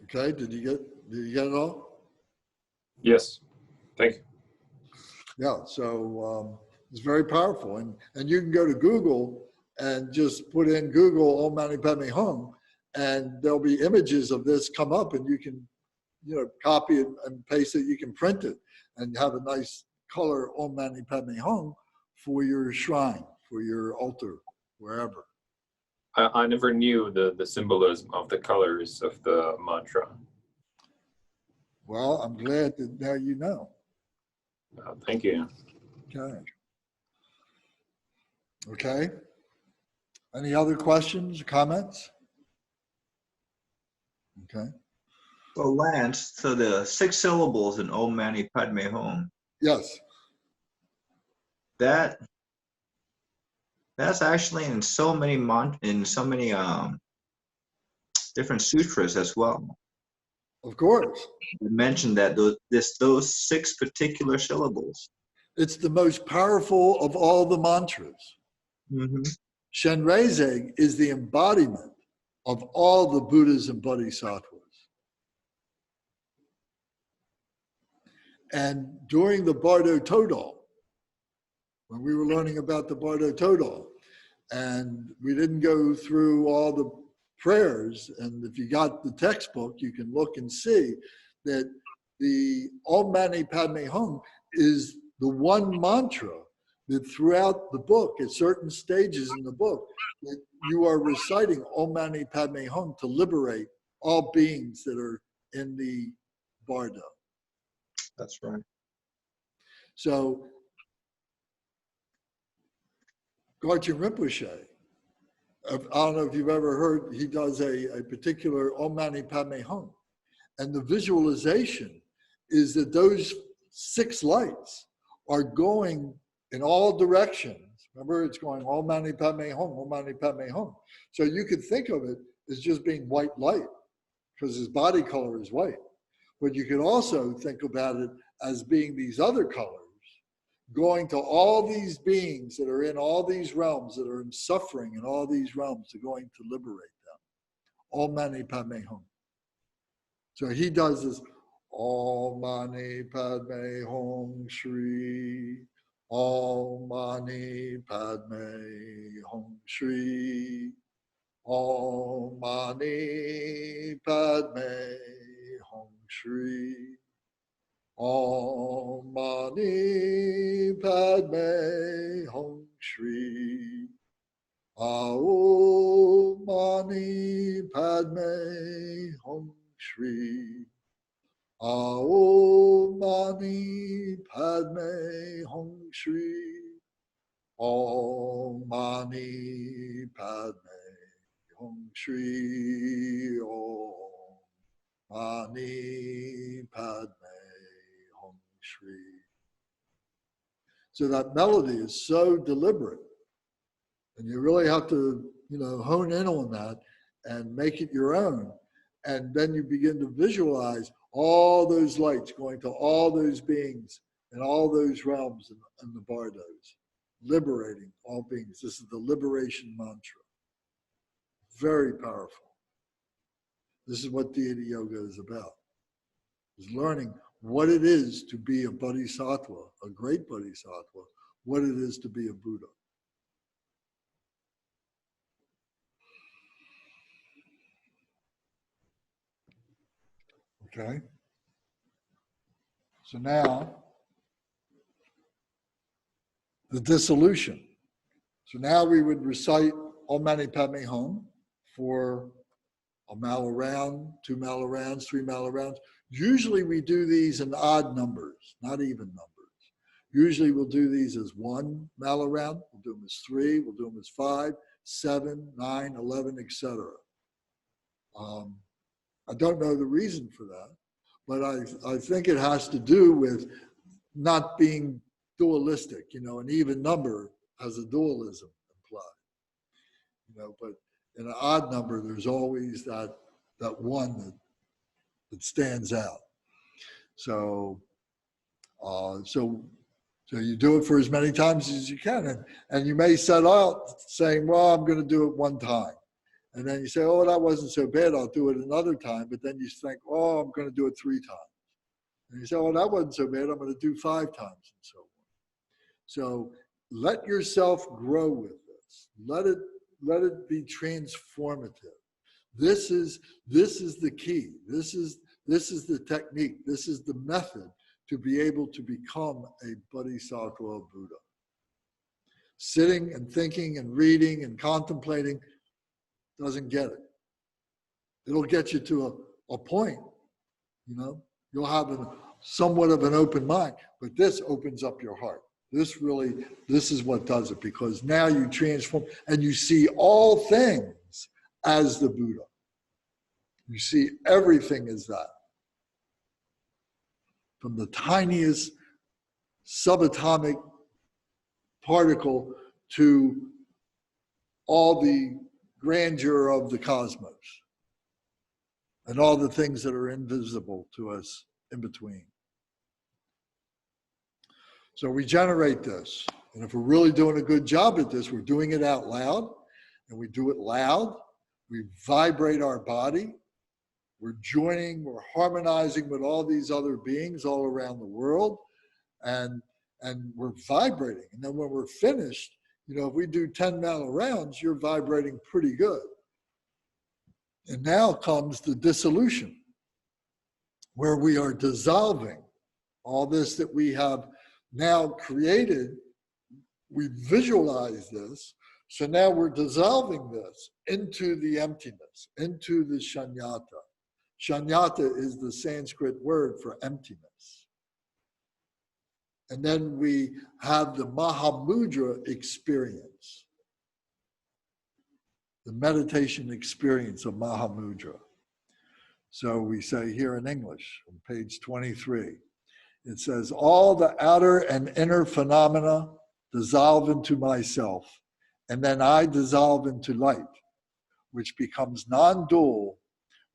Okay, did you get it all? Yes. Thank you. Yeah, so it's very powerful. And you can go to Google and just put in Google Om Mani Padme Hung, and there'll be images of this come up, and you can, copy it and paste it. You can print it and have a nice color Om Mani Padme Hung for your shrine, for your altar, wherever. I never knew the symbolism of the colors of the mantra. Well, I'm glad that now you know. Thank you. Okay. Okay. Any other questions, comments? Okay. So Lance, so the 6 syllables in Om Mani Padme Hum, Yes. that's actually in so many different sutras as well. Of course. You mentioned that those 6 particular syllables. It's the most powerful of all the mantras. Mm-hmm. Chenrezig is the embodiment of all the Buddhas and Bodhisattvas. And during the Bardo Todal, when we were learning about the Bardo Todal, and we didn't go through all the prayers, and if you got the textbook, you can look and see that the Om Mani Padme Hum is the one mantra that throughout the book, at certain stages in the book, that you are reciting Om Mani Padme Hum to liberate all beings that are in the Bardo. That's right. So, Garchen Rinpoche, I don't know if you've ever heard, he does a particular Om Mani Padme Hung. And the visualization is that those 6 lights are going in all directions. Remember, it's going Om Mani Padme Hung, Om Mani Padme Hung. So you could think of it as just being white light, because his body color is white. But you could also think about it as being these other colors, going to all these beings that are in all these realms, that are in suffering in all these realms, to going to liberate them. Om Mani Padme Hung. So he does this, Om Mani Padme Hung Shri, Om Mani Padme Hung Shri, Om Mani Padme Hung Shri, Om Mani Padme Hung Shri, Om Mani Padme Hung Shri, Om Mani Padme Hung Shri, Om Mani Padme Hung Shri, Om Mani Padme Hung Shri. So that melody is so deliberate, and you really have to, hone in on that and make it your own. And then you begin to visualize all those lights going to all those beings and all those realms and the bardos, liberating all beings. This is the liberation mantra. Very powerful. This is what Deity Yoga is about, is learning what it is to be a Bodhisattva, a great Bodhisattva, what it is to be a Buddha. Okay? So now, the dissolution. So now we would recite Om Mani Padme Hum for a mala round, 2 mala rounds, 3 mala rounds. Usually we do these in odd numbers, not even numbers. Usually we'll do these as 1 mala round, we'll do them as 3, we'll do them as 5, 7, 9, 11, etc. I don't know the reason for that, but I think it has to do with not being dualistic. An even number has a dualism implied. But in an odd number, there's always that one that stands out. So you do it for as many times as you can, and you may set out saying, well, I'm going to do it 1 time. And then you say, oh, that wasn't so bad, I'll do it another time. But then you think, oh, I'm going to do it 3 times. And you say, oh, that wasn't so bad, I'm going to do 5 times, and so on. So let yourself grow with this. Let it be transformative. This is the key. This is the technique. This is the method to be able to become a Bodhisattva Buddha. Sitting and thinking and reading and contemplating doesn't get it. It'll get you to a point, You'll have somewhat of an open mind, but this opens up your heart. This is what does it, because now you transform and you see all things as the Buddha. You see everything as that. From the tiniest subatomic particle to all the grandeur of the cosmos and all the things that are invisible to us in between. So we generate this. And if we're really doing a good job at this, we're doing it out loud, and we do it loud. We vibrate our body. We're harmonizing with all these other beings all around the world, and we're vibrating. And then when we're finished, if we do 10 mala rounds, you're vibrating pretty good. And now comes the dissolution, where we are dissolving all this that we have now created. We visualize this. So now we're dissolving this into the emptiness, into the shunyata. Shunyata is the Sanskrit word for emptiness. And then we have the Mahamudra experience. the meditation experience of Mahamudra. So we say here in English, on page 23, it says, all the outer and inner phenomena dissolve into myself, and then I dissolve into light, which becomes non-dual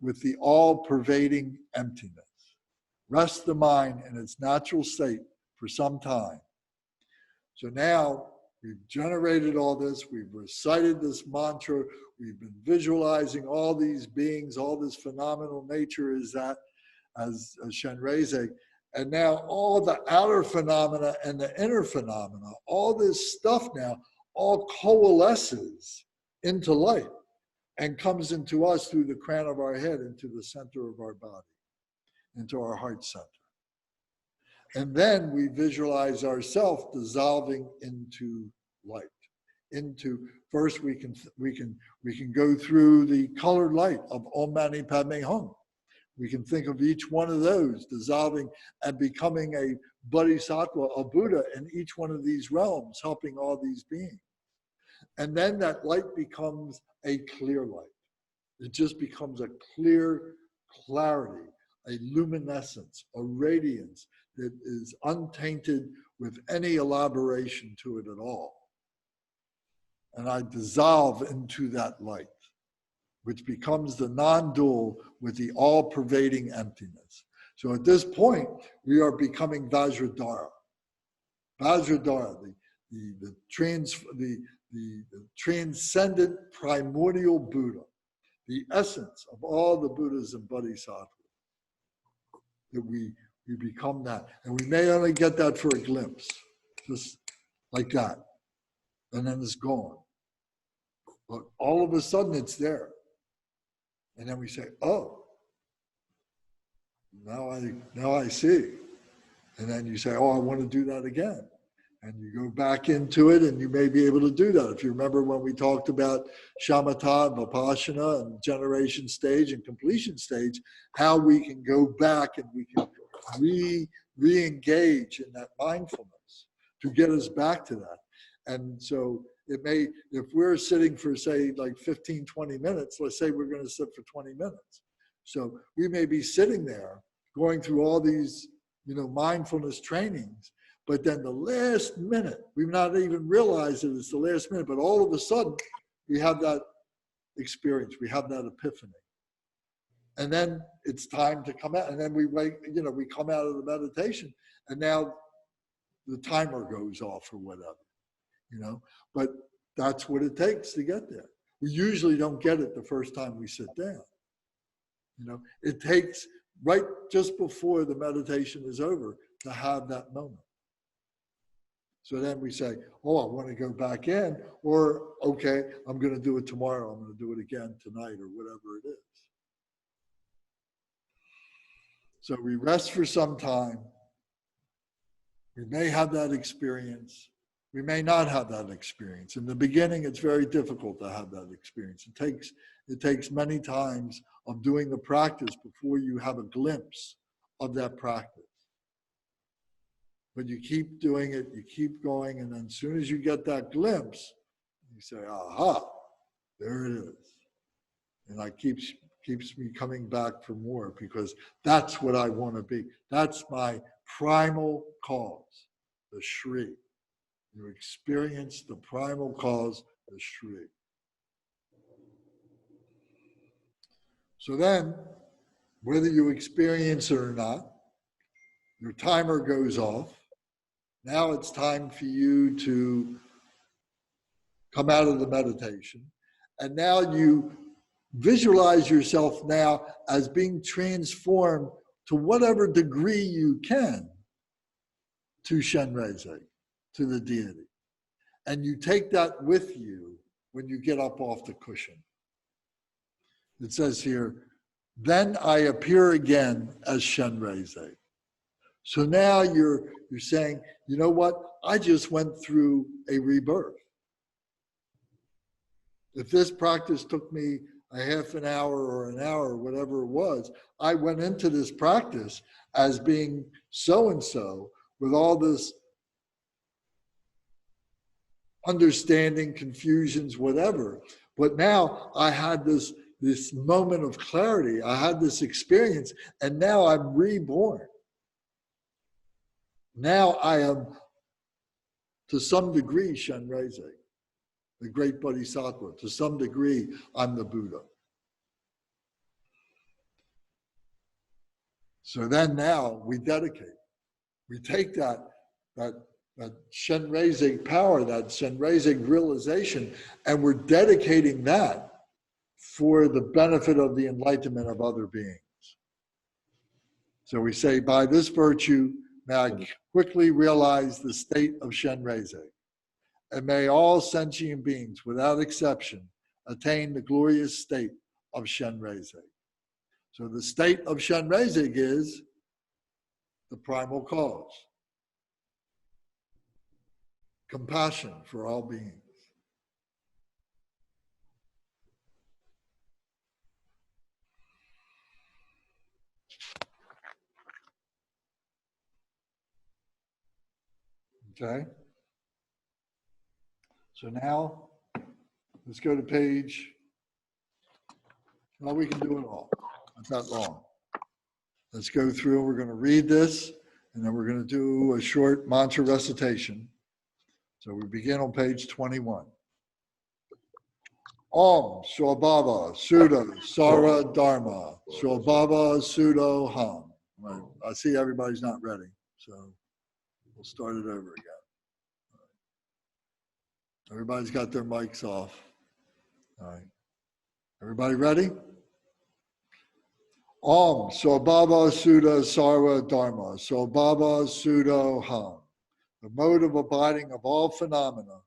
with the all-pervading emptiness. Rest the mind in its natural state for some time. So now we've generated all this, we've recited this mantra, we've been visualizing all these beings, all this phenomenal nature is that, as Chenrezig, and now all the outer phenomena and the inner phenomena, all this stuff now, all coalesces into light and comes into us through the crown of our head, into the center of our body, into our heart center. And then we visualize ourselves dissolving into light. Into, first we can go through the colored light of Om Mani Padme Hung. We can think of each one of those dissolving and becoming a Bodhisattva, a Buddha in each one of these realms, helping all these beings. And then that light becomes a clear light. It just becomes a clear clarity, a luminescence, a radiance that is untainted with any elaboration to it at all. And I dissolve into that light, which becomes the non-dual with the all-pervading emptiness. So at this point, we are becoming Vajradhara. Vajradhara, the transcendent primordial Buddha, the essence of all the Buddhas and Bodhisattvas. That we become that. And we may only get that for a glimpse, just like that. And then it's gone. But all of a sudden it's there. And then we say, oh, now I see. And then you say, oh, I want to do that again. And you go back into it and you may be able to do that. If you remember when we talked about shamatha, vipassana, and generation stage and completion stage, how we can go back and we can re-engage in that mindfulness to get us back to that. And so it may, if we're sitting for say like 15, 20 minutes, let's say we're going to sit for 20 minutes. So we may be sitting there going through all these, mindfulness trainings, but then the last minute, we've not even realized that it's the last minute, but all of a sudden we have that experience, we have that epiphany. And then it's time to come out, and then we wait, we come out of the meditation, and now the timer goes off or whatever, but that's what it takes to get there. We usually don't get it the first time we sit down. It takes right just before the meditation is over to have that moment. So then we say, oh, I want to go back in, or okay, I'm going to do it tomorrow. I'm going to do it again tonight or whatever it is. So we rest for some time. We may have that experience. We may not have that experience. In the beginning, it's very difficult to have that experience. It takes many times of doing the practice before you have a glimpse of that practice. But you keep doing it, you keep going, and then as soon as you get that glimpse, you say, aha, there it is. And that keeps me coming back for more, because that's what I want to be. That's my primal cause, the Shri. You experience the primal cause, the Shri. So then, whether you experience it or not, your timer goes off. Now it's time for you to come out of the meditation. And now you visualize yourself now as being transformed to whatever degree you can to Chenrezig, to the deity. And you take that with you when you get up off the cushion. It says here, then I appear again as Chenrezig. So now you're saying, you know what? I just went through a rebirth. If this practice took me a half an hour or an hour, whatever it was, I went into this practice as being so-and-so with all this understanding, confusions, whatever. But now I had this moment of clarity. I had this experience, and now I'm reborn. Now I am, to some degree, Chenrezig, the great Bodhisattva. To some degree, I'm the Buddha. So then now we dedicate. We take that Chenrezig power, that Chenrezig realization, and we're dedicating that for the benefit of the enlightenment of other beings. So we say, by this virtue, may I quickly realize the state of Chenrezig, and may all sentient beings, without exception, attain the glorious state of Chenrezig. So the state of Chenrezig is the primal cause. Compassion for all beings. Okay? So now, let's go to page, well, we can do it all. Not that long. Let's go through, we're going to read this, and then we're going to do a short mantra recitation. So we begin on page 21. Om Swabhava Sudo Sara Dharma Swabhava Sudo Ham. Right. I see everybody's not ready, so we'll start it over again. Everybody's got their mics off. All right. Everybody ready? Om Swabhava Suda Sarva Dharma Swabhava Sudo Ham. The mode of abiding of all phenomena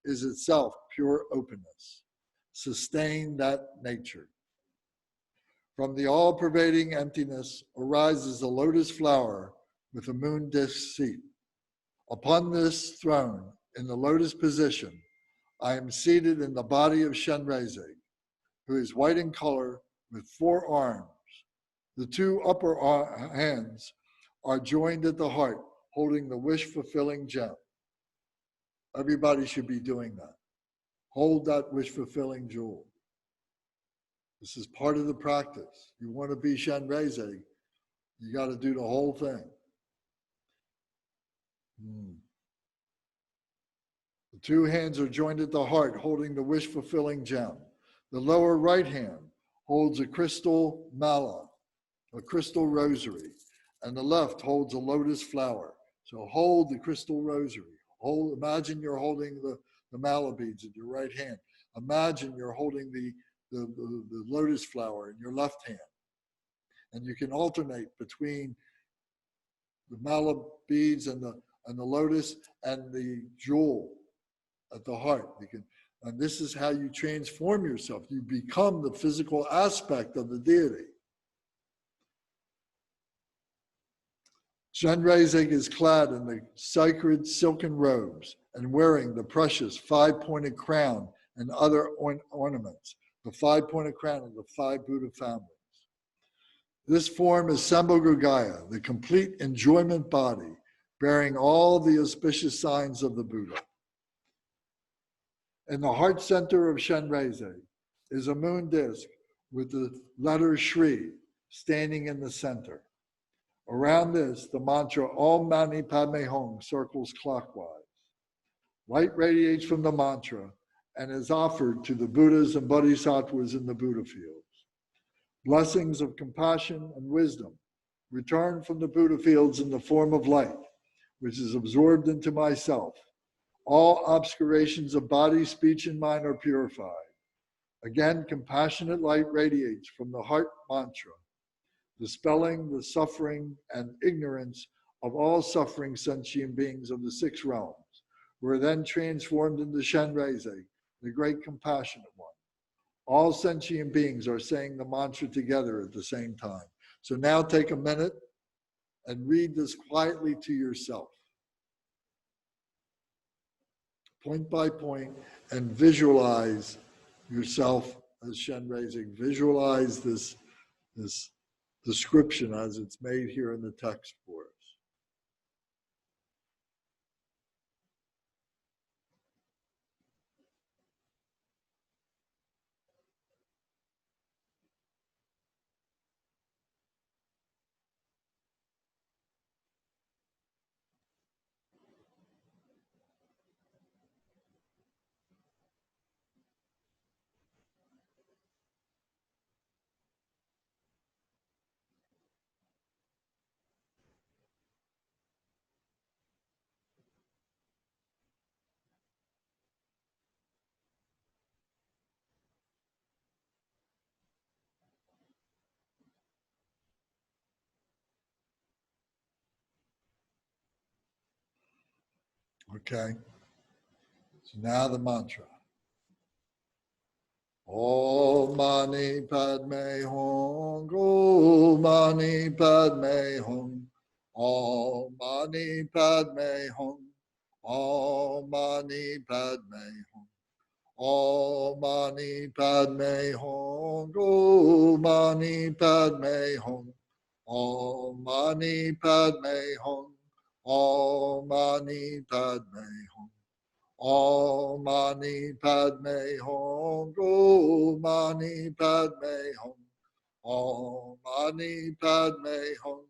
is itself pure openness. Sustain that nature. From the all-pervading emptiness arises a lotus flower with a moon disk seat. Upon this throne, in the lotus position, I am seated in the body of Chenrezig, who is white in color with 4 arms. The 2 upper hands are joined at the heart, holding the wish-fulfilling gem. Everybody should be doing that. Hold that wish-fulfilling jewel. This is part of the practice. You want to be Chenrezig, you got to do the whole thing. The 2 hands are joined at the heart, holding the wish-fulfilling gem. The lower right hand holds a crystal mala, a crystal rosary, and the left holds a lotus flower. So hold the crystal rosary. Imagine you're holding the mala beads in your right hand. Imagine you're holding the lotus flower in your left hand. And you can alternate between the mala beads and the lotus and the jewel at the heart. And this is how you transform yourself. You become the physical aspect of the deity. Chenrezig is clad in the sacred silken robes and wearing the precious 5-pointed crown and other ornaments, the 5-pointed crown of the 5 Buddha families. This form is Sambhogakaya, the complete enjoyment body, bearing all the auspicious signs of the Buddha. In the heart center of Chenrezig is a moon disk with the letter Shri standing in the center. Around this, the mantra OM MANI PADME HUNG circles clockwise. Light radiates from the mantra and is offered to the Buddhas and Bodhisattvas in the Buddha fields. Blessings of compassion and wisdom return from the Buddha fields in the form of light, which is absorbed into myself. All obscurations of body, speech, and mind are purified. Again, compassionate light radiates from the heart mantra, dispelling the suffering and ignorance of all suffering sentient beings of the 6 realms, who are then transformed into Chenrezig, the great compassionate one. All sentient beings are saying the mantra together at the same time. So now take a minute and read this quietly to yourself, point by point, and visualize yourself as Chenrezig. Visualize this description as it's made here in the text for us. Okay. So now the mantra. Om Mani Padme Hung, Om Mani Padme Hung, Om Mani Padme Hung, Om Mani Padme Hung, Om Mani Padme Hung, Om Mani Padme Hung, Om Mani Padme Hung, Om Mani Padme Hung. Om Mani Padme Hung, Om Mani Padme Hung, Om Mani Padme Hung,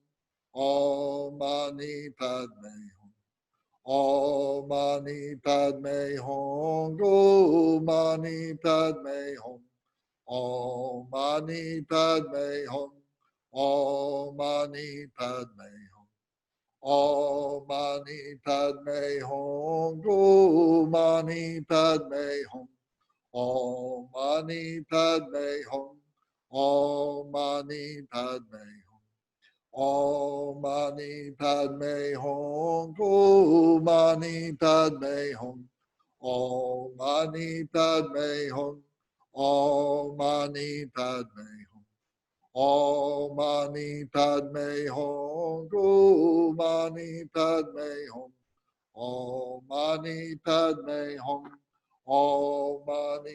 Om Mani Padme Hung, Om Mani Padme Hung, Om Mani Padme Hung, Om Mani Padme Hung, Om Mani Padme Hung. Om Mani Padme Hung, Om Mani Padme Hung, Om Mani Padme Hung, Om Mani Padme Hung, Om Mani Padme Hung, Om Mani Padme Hung, Om Mani Padme Hung, Om Mani Padme Hung. Om Mani Padme Hung, Om Mani Padme Hung, Om Mani Padme Hung, Om Mani Padme Hung, Om Mani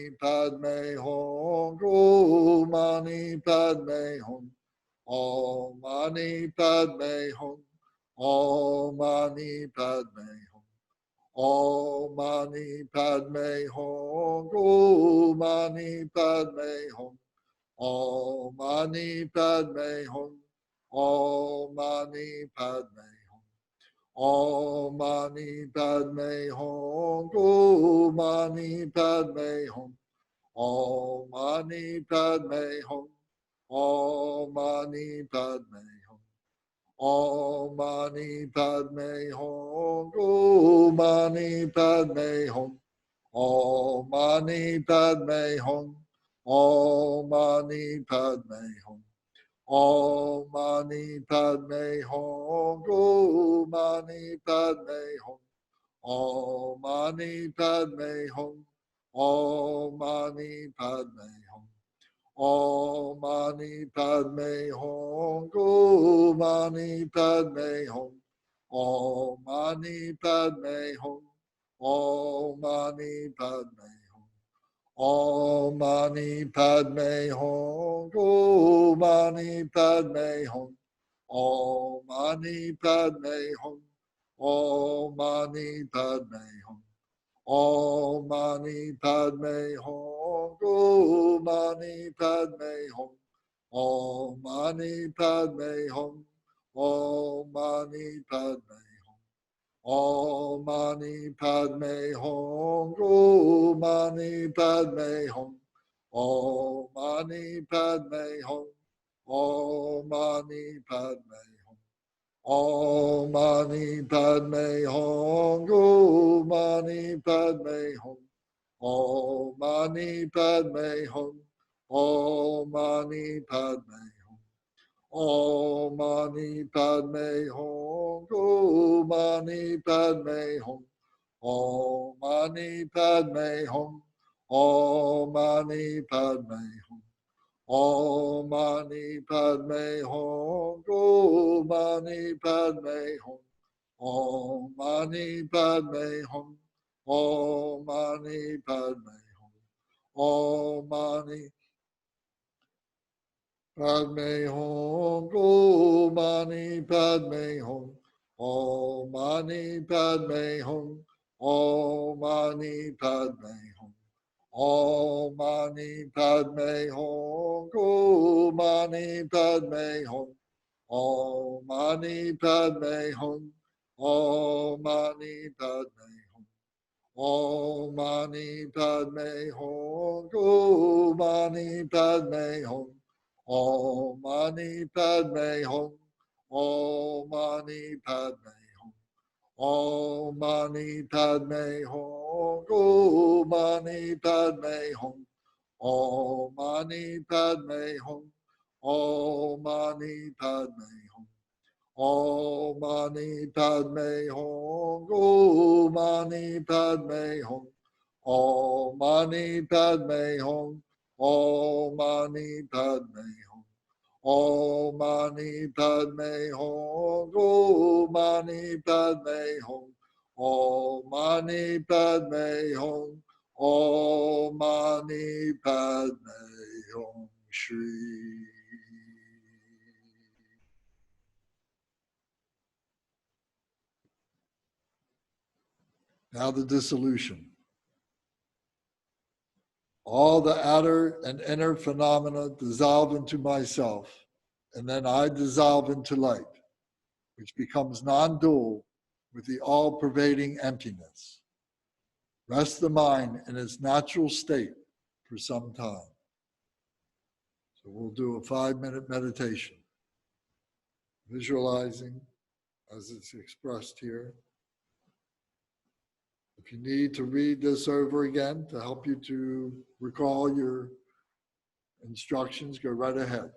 Padme Hung, Om Mani Padme Hung, Om Mani Padme Hung, Om Mani Padme Hung. Om Mani Padme Hung, Om Mani Padme Hung, Om Mani Padme Hung, Om Mani Padme Hung, Om Mani Padme Hung, Om Mani Padme Hung, Om Mani Padme Hung, Om Mani Padme Hung. Om Mani Padme Hung, Om Mani Padme Hung, Om Mani Padme Hung, Om Mani Padme Hung, Om Mani Padme Hung, Om Mani Padme Hung, Om Mani Padme Hung, Om Mani Padme Hung. Om Mani Padme Hung, Om Mani Padme Hung, Om Mani Padme Hung, Om Mani Padme Hung, Om Mani Padme Hung, Om Mani Padme Hung, Om Mani Padme Hung, Om Mani Padme Hung. Om Mani Padme Hung, Om Mani Padme Hung, Om Mani Padme Hung, Om Mani Padme Hung, Om Mani Padme Hung, Om Mani Padme Hung, Om Mani Padme Hung, Om Mani Padme Hung. Om Mani Padme Hung, Om Mani Padme Hung, Om Mani Padme Hung, Om Mani Padme Hung, Om Mani Padme Hung, Om Mani Padme Hung, Om Mani Padme Hung, Om Mani Padme Hung. Om Mani Padme Hung, Om Mani Padme Hung, Om Mani Padme Hung, Om Mani Padme Hung, Om Mani Padme Hung, Om Mani Padme Hung, Om Mani Padme Hung, Om Mani Padme Hung. Om Mani Padme Hung, Om Mani Padme Hung, Om Mani Padme Hung, Om Mani Padme Hung, Om Mani Padme Hung, Om Mani Padme Hung, Om Mani Padme Hung, Om Mani Padme Hung. Om Mani Padme Hung, Om Mani Padme Hung, Om Mani Padme Hung, Om Mani Padme Hung, Om Mani Padme Hung. Om Mani Padme Hung. Om Mani Padme Hung. Om Mani Padme Hung. Om Mani Padme Hung. Om Mani Padme Hung. Om Mani Padme Hung. Om Mani Padme Hung Shri. Now the dissolution. All the outer and inner phenomena dissolve into myself, and then I dissolve into light, which becomes non-dual with the all-pervading emptiness. Rest the mind in its natural state for some time. So we'll do a 5-minute meditation, visualizing as it's expressed here. If you need to read this over again to help you to recall your instructions, go right ahead.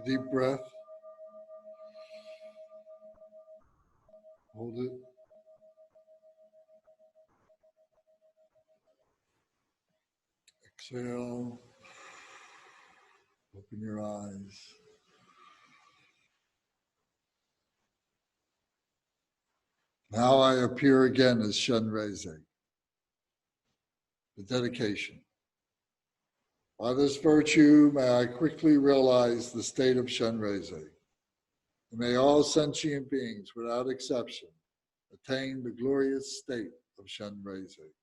deep breath. Hold it. Exhale. Open your eyes. Now I appear again as Chenrezig. The dedication. By this virtue, may I quickly realize the state of Chenrezig. And may all sentient beings, without exception, attain the glorious state of Chenrezig.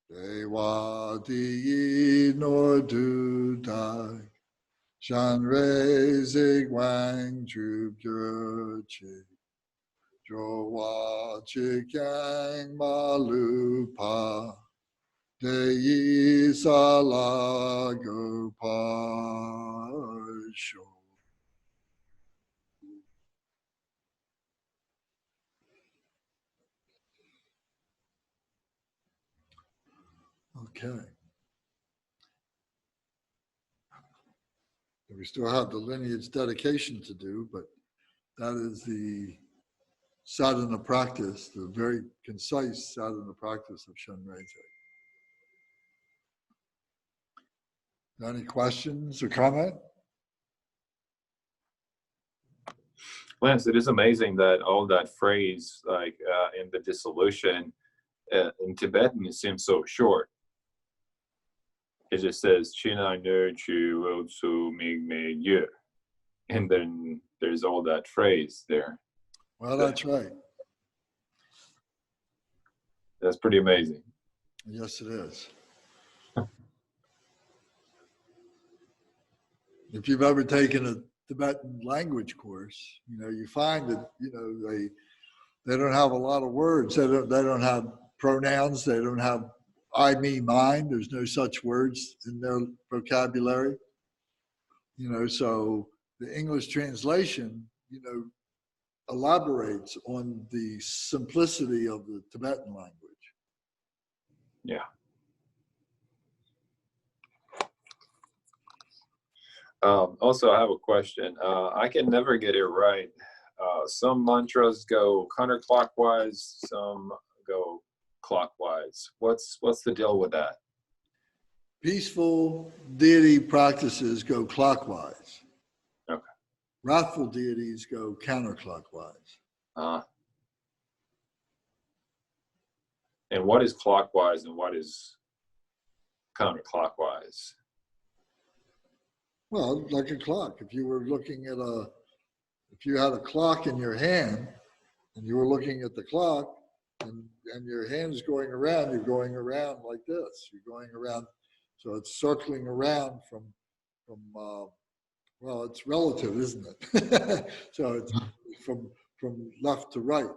Dewa di nor du dai, Chenrezig wang ju gyurchi, Jowa chikyang malupa, Deyi salago pasho. Okay. We still have the lineage dedication to do, but that is the sadhana practice, the very concise sadhana practice of Chenrezig. Any questions or comment? Lance, it is amazing that all that phrase, like in the dissolution, in Tibetan, it seems so short. It just says China Ner Chu Otsu Mig Me Yu. And then there's all that phrase there. Well, that's right. That's pretty amazing. Yes, it is. If you've ever taken a Tibetan language course, you find that, they don't have a lot of words. They don't have pronouns. They don't have I, me, mine. There's no such words in their vocabulary. So the English translation, elaborates on the simplicity of the Tibetan language. Yeah. Also, I have a question. I can never get it right. Some mantras go counterclockwise, some go clockwise. What's the deal with that? Peaceful deity practices go clockwise. Okay. Wrathful deities go counterclockwise. And what is clockwise and what is counterclockwise? Well, like a clock. If you were looking at if you had a clock in your hand and you were looking at the clock and your hand is going around, you're going around like this. You're going around, so it's circling around from well, it's relative, isn't it? So it's from left to right.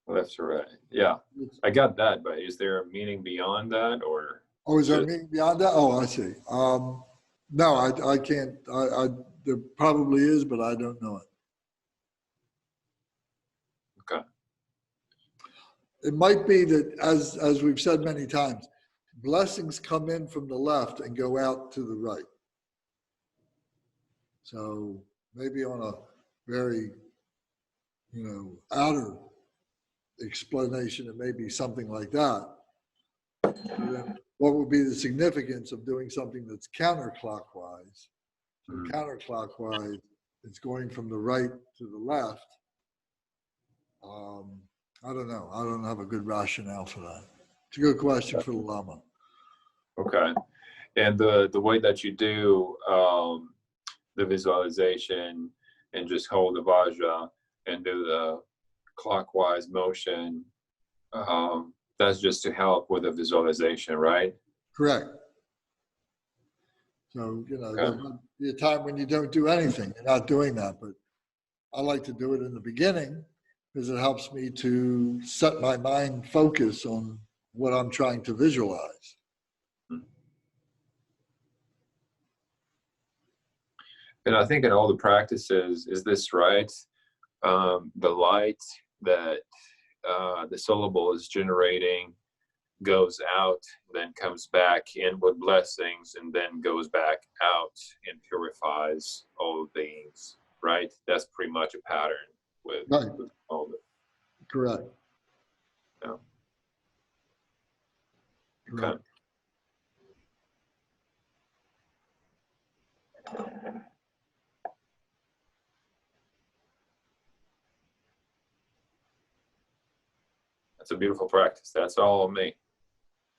Left to right. Yeah, I got that, but is there a meaning beyond that, or? Oh, is there a meaning beyond that? Oh, I see. No, I can't. There probably is, but I don't know it. Okay. It might be that, as we've said many times, blessings come in from the left and go out to the right. So maybe on a very, outer explanation, it may be something like that. What would be the significance of doing something that's counterclockwise? So counterclockwise, it's going from the right to the left. I don't know. I don't have a good rationale for that. It's a good question for the Lama. Okay. And the way that you do the visualization and just hold the Vajra and do the clockwise motion, that's just to help with the visualization, right? Correct. So, there might be a time when you don't do anything. You're not doing that, but I like to do it in the beginning because it helps me to set my mind focus on what I'm trying to visualize. And I think in all the practices, is this right? The light that the syllable is generating goes out, then comes back in with blessings, and then goes back out and purifies all beings, right? That's pretty much a pattern with, Right. with all the, Correct. yeah. Correct. That's a beautiful practice. That's all of me.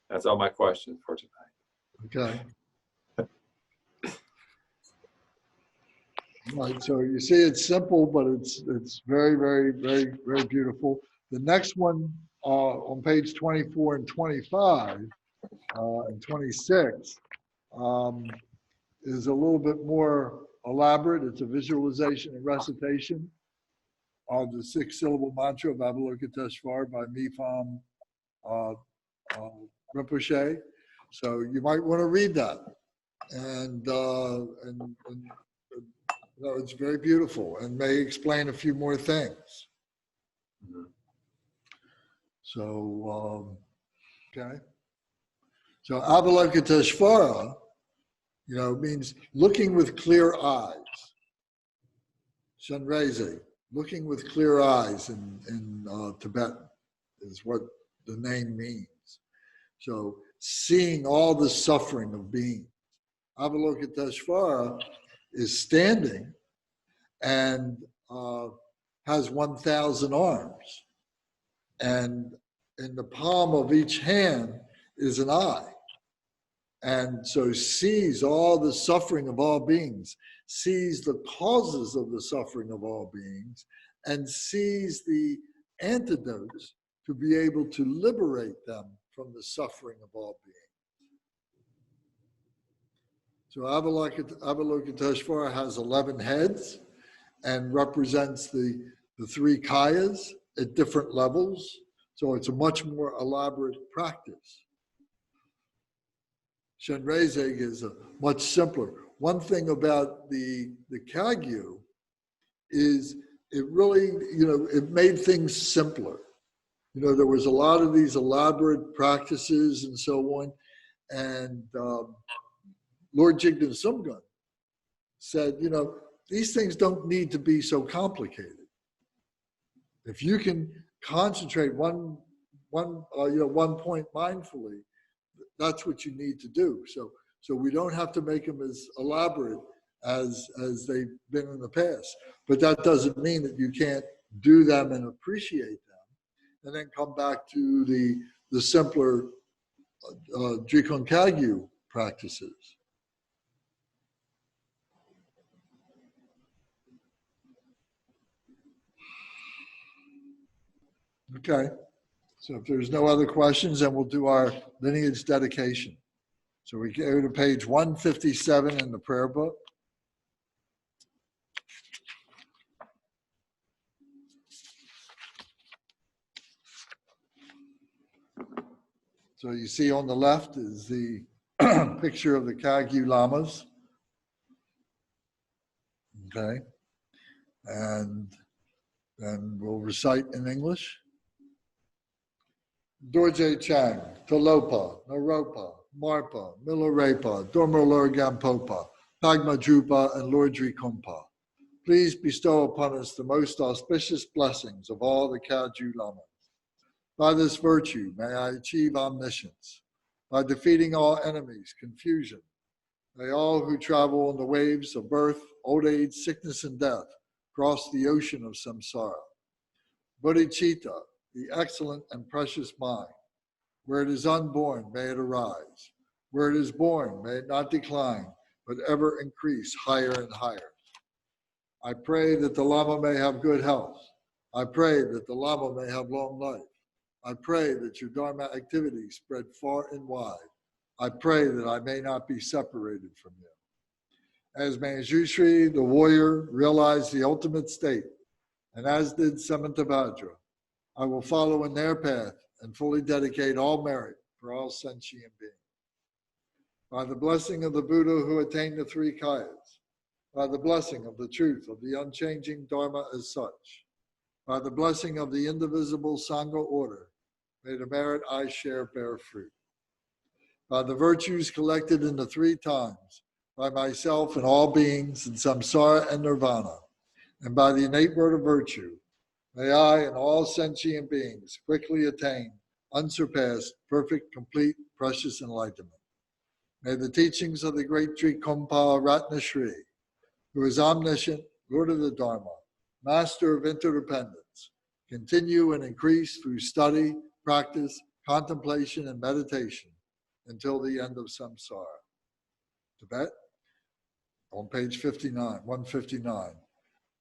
That's all my questions for tonight. Okay. Right, so you see it's simple, but it's very, very, very, very beautiful. The next one on page 24 and 25 and 26 is a little bit more elaborate. It's a visualization and recitation of the 6-syllable mantra of Avalokiteshvara by Mipham Rinpoche. So you might want to read that. And you know, it's very beautiful and may explain a few more things. So, okay. So Avalokiteshvara, you know, means looking with clear eyes. Chenrezig, looking with clear eyes in Tibetan is what the name means. So seeing all the suffering of being. Avalokiteshvara is standing and has 1,000 arms. And in the palm of each hand is an eye. And so sees all the suffering of all beings, sees the causes of the suffering of all beings, and sees the antidotes to be able to liberate them from the suffering of all beings. So Avalokiteshvara has 11 heads and represents the 3 kayas at different levels. So it's a much more elaborate practice. Chenrezig is a much simpler. One thing about the Kagyu is it really, you know, it made things simpler. You know, there was a lot of these elaborate practices and so on. And Lord Jigden Sumgun said, you know, these things don't need to be so complicated. If you can concentrate one point mindfully, that's what you need to do. So we don't have to make them as elaborate as they've been in the past. But that doesn't mean that you can't do them and appreciate them, and then come back to the simpler Drikung Kagyu practices. Okay, so if there's no other questions, then we'll do our lineage dedication. So we go to page 157 in the prayer book. So you see on the left is the picture of the Kagyu Lamas. Okay, and then we'll recite in English. Dorje Chang, Talopa, Naropa, Marpa, Milarepa, Dormolor Gampopa, Pagma Drupa, and Lord Drikungpa. Please bestow upon us the most auspicious blessings of all the Kagyu Lamas. By this virtue, may I achieve omniscience. By defeating all enemies, confusion, may all who travel on the waves of birth, old age, sickness, and death cross the ocean of samsara. Bodhicitta, the excellent and precious mind. Where it is unborn, may it arise. Where it is born, may it not decline, but ever increase higher and higher. I pray that the Lama may have good health. I pray that the Lama may have long life. I pray that your Dharma activities spread far and wide. I pray that I may not be separated from you. As Manjushri, the warrior, realized the ultimate state, and as did Samantabhadra, I will follow in their path and fully dedicate all merit for all sentient beings. By the blessing of the Buddha who attained the 3 kayas, by the blessing of the truth of the unchanging Dharma as such, by the blessing of the indivisible Sangha order, May the merit I share bear fruit. By the virtues collected in the 3 times, by myself and all beings in samsara and nirvana, and by the innate word of virtue, may I and all sentient beings quickly attain unsurpassed, perfect, complete, precious enlightenment. May the teachings of the great Drikung Kagyu, who is omniscient, Lord of the Dharma, master of interdependence, continue and increase through study, practice, contemplation, and meditation until the end of samsara. Tibet, on page 59, 159.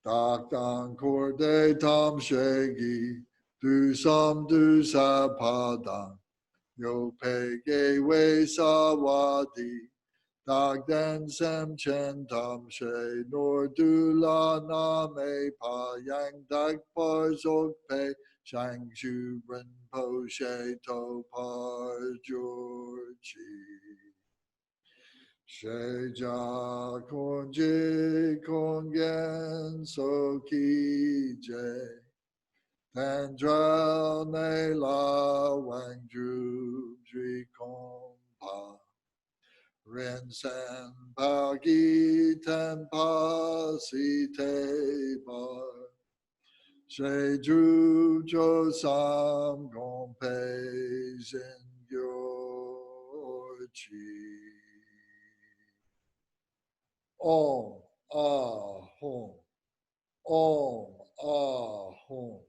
Dak dan korde tam shegi, du sam du sa padang, yo pege we sawadi, dak den sem chen tam she, nor du la na me pa yang dak par zog pe, shang shu ren po she to par jur chi. Sheja konje kongen soki je, Tendrel ne la wang ju drikong pa, rin sen pa gi ten pa si te bar, she ju jo sam gong pe zin gyo chi. Om Ahum. Om Ahum.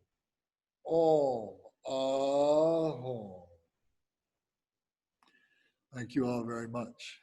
Om Ahum. Thank you all very much.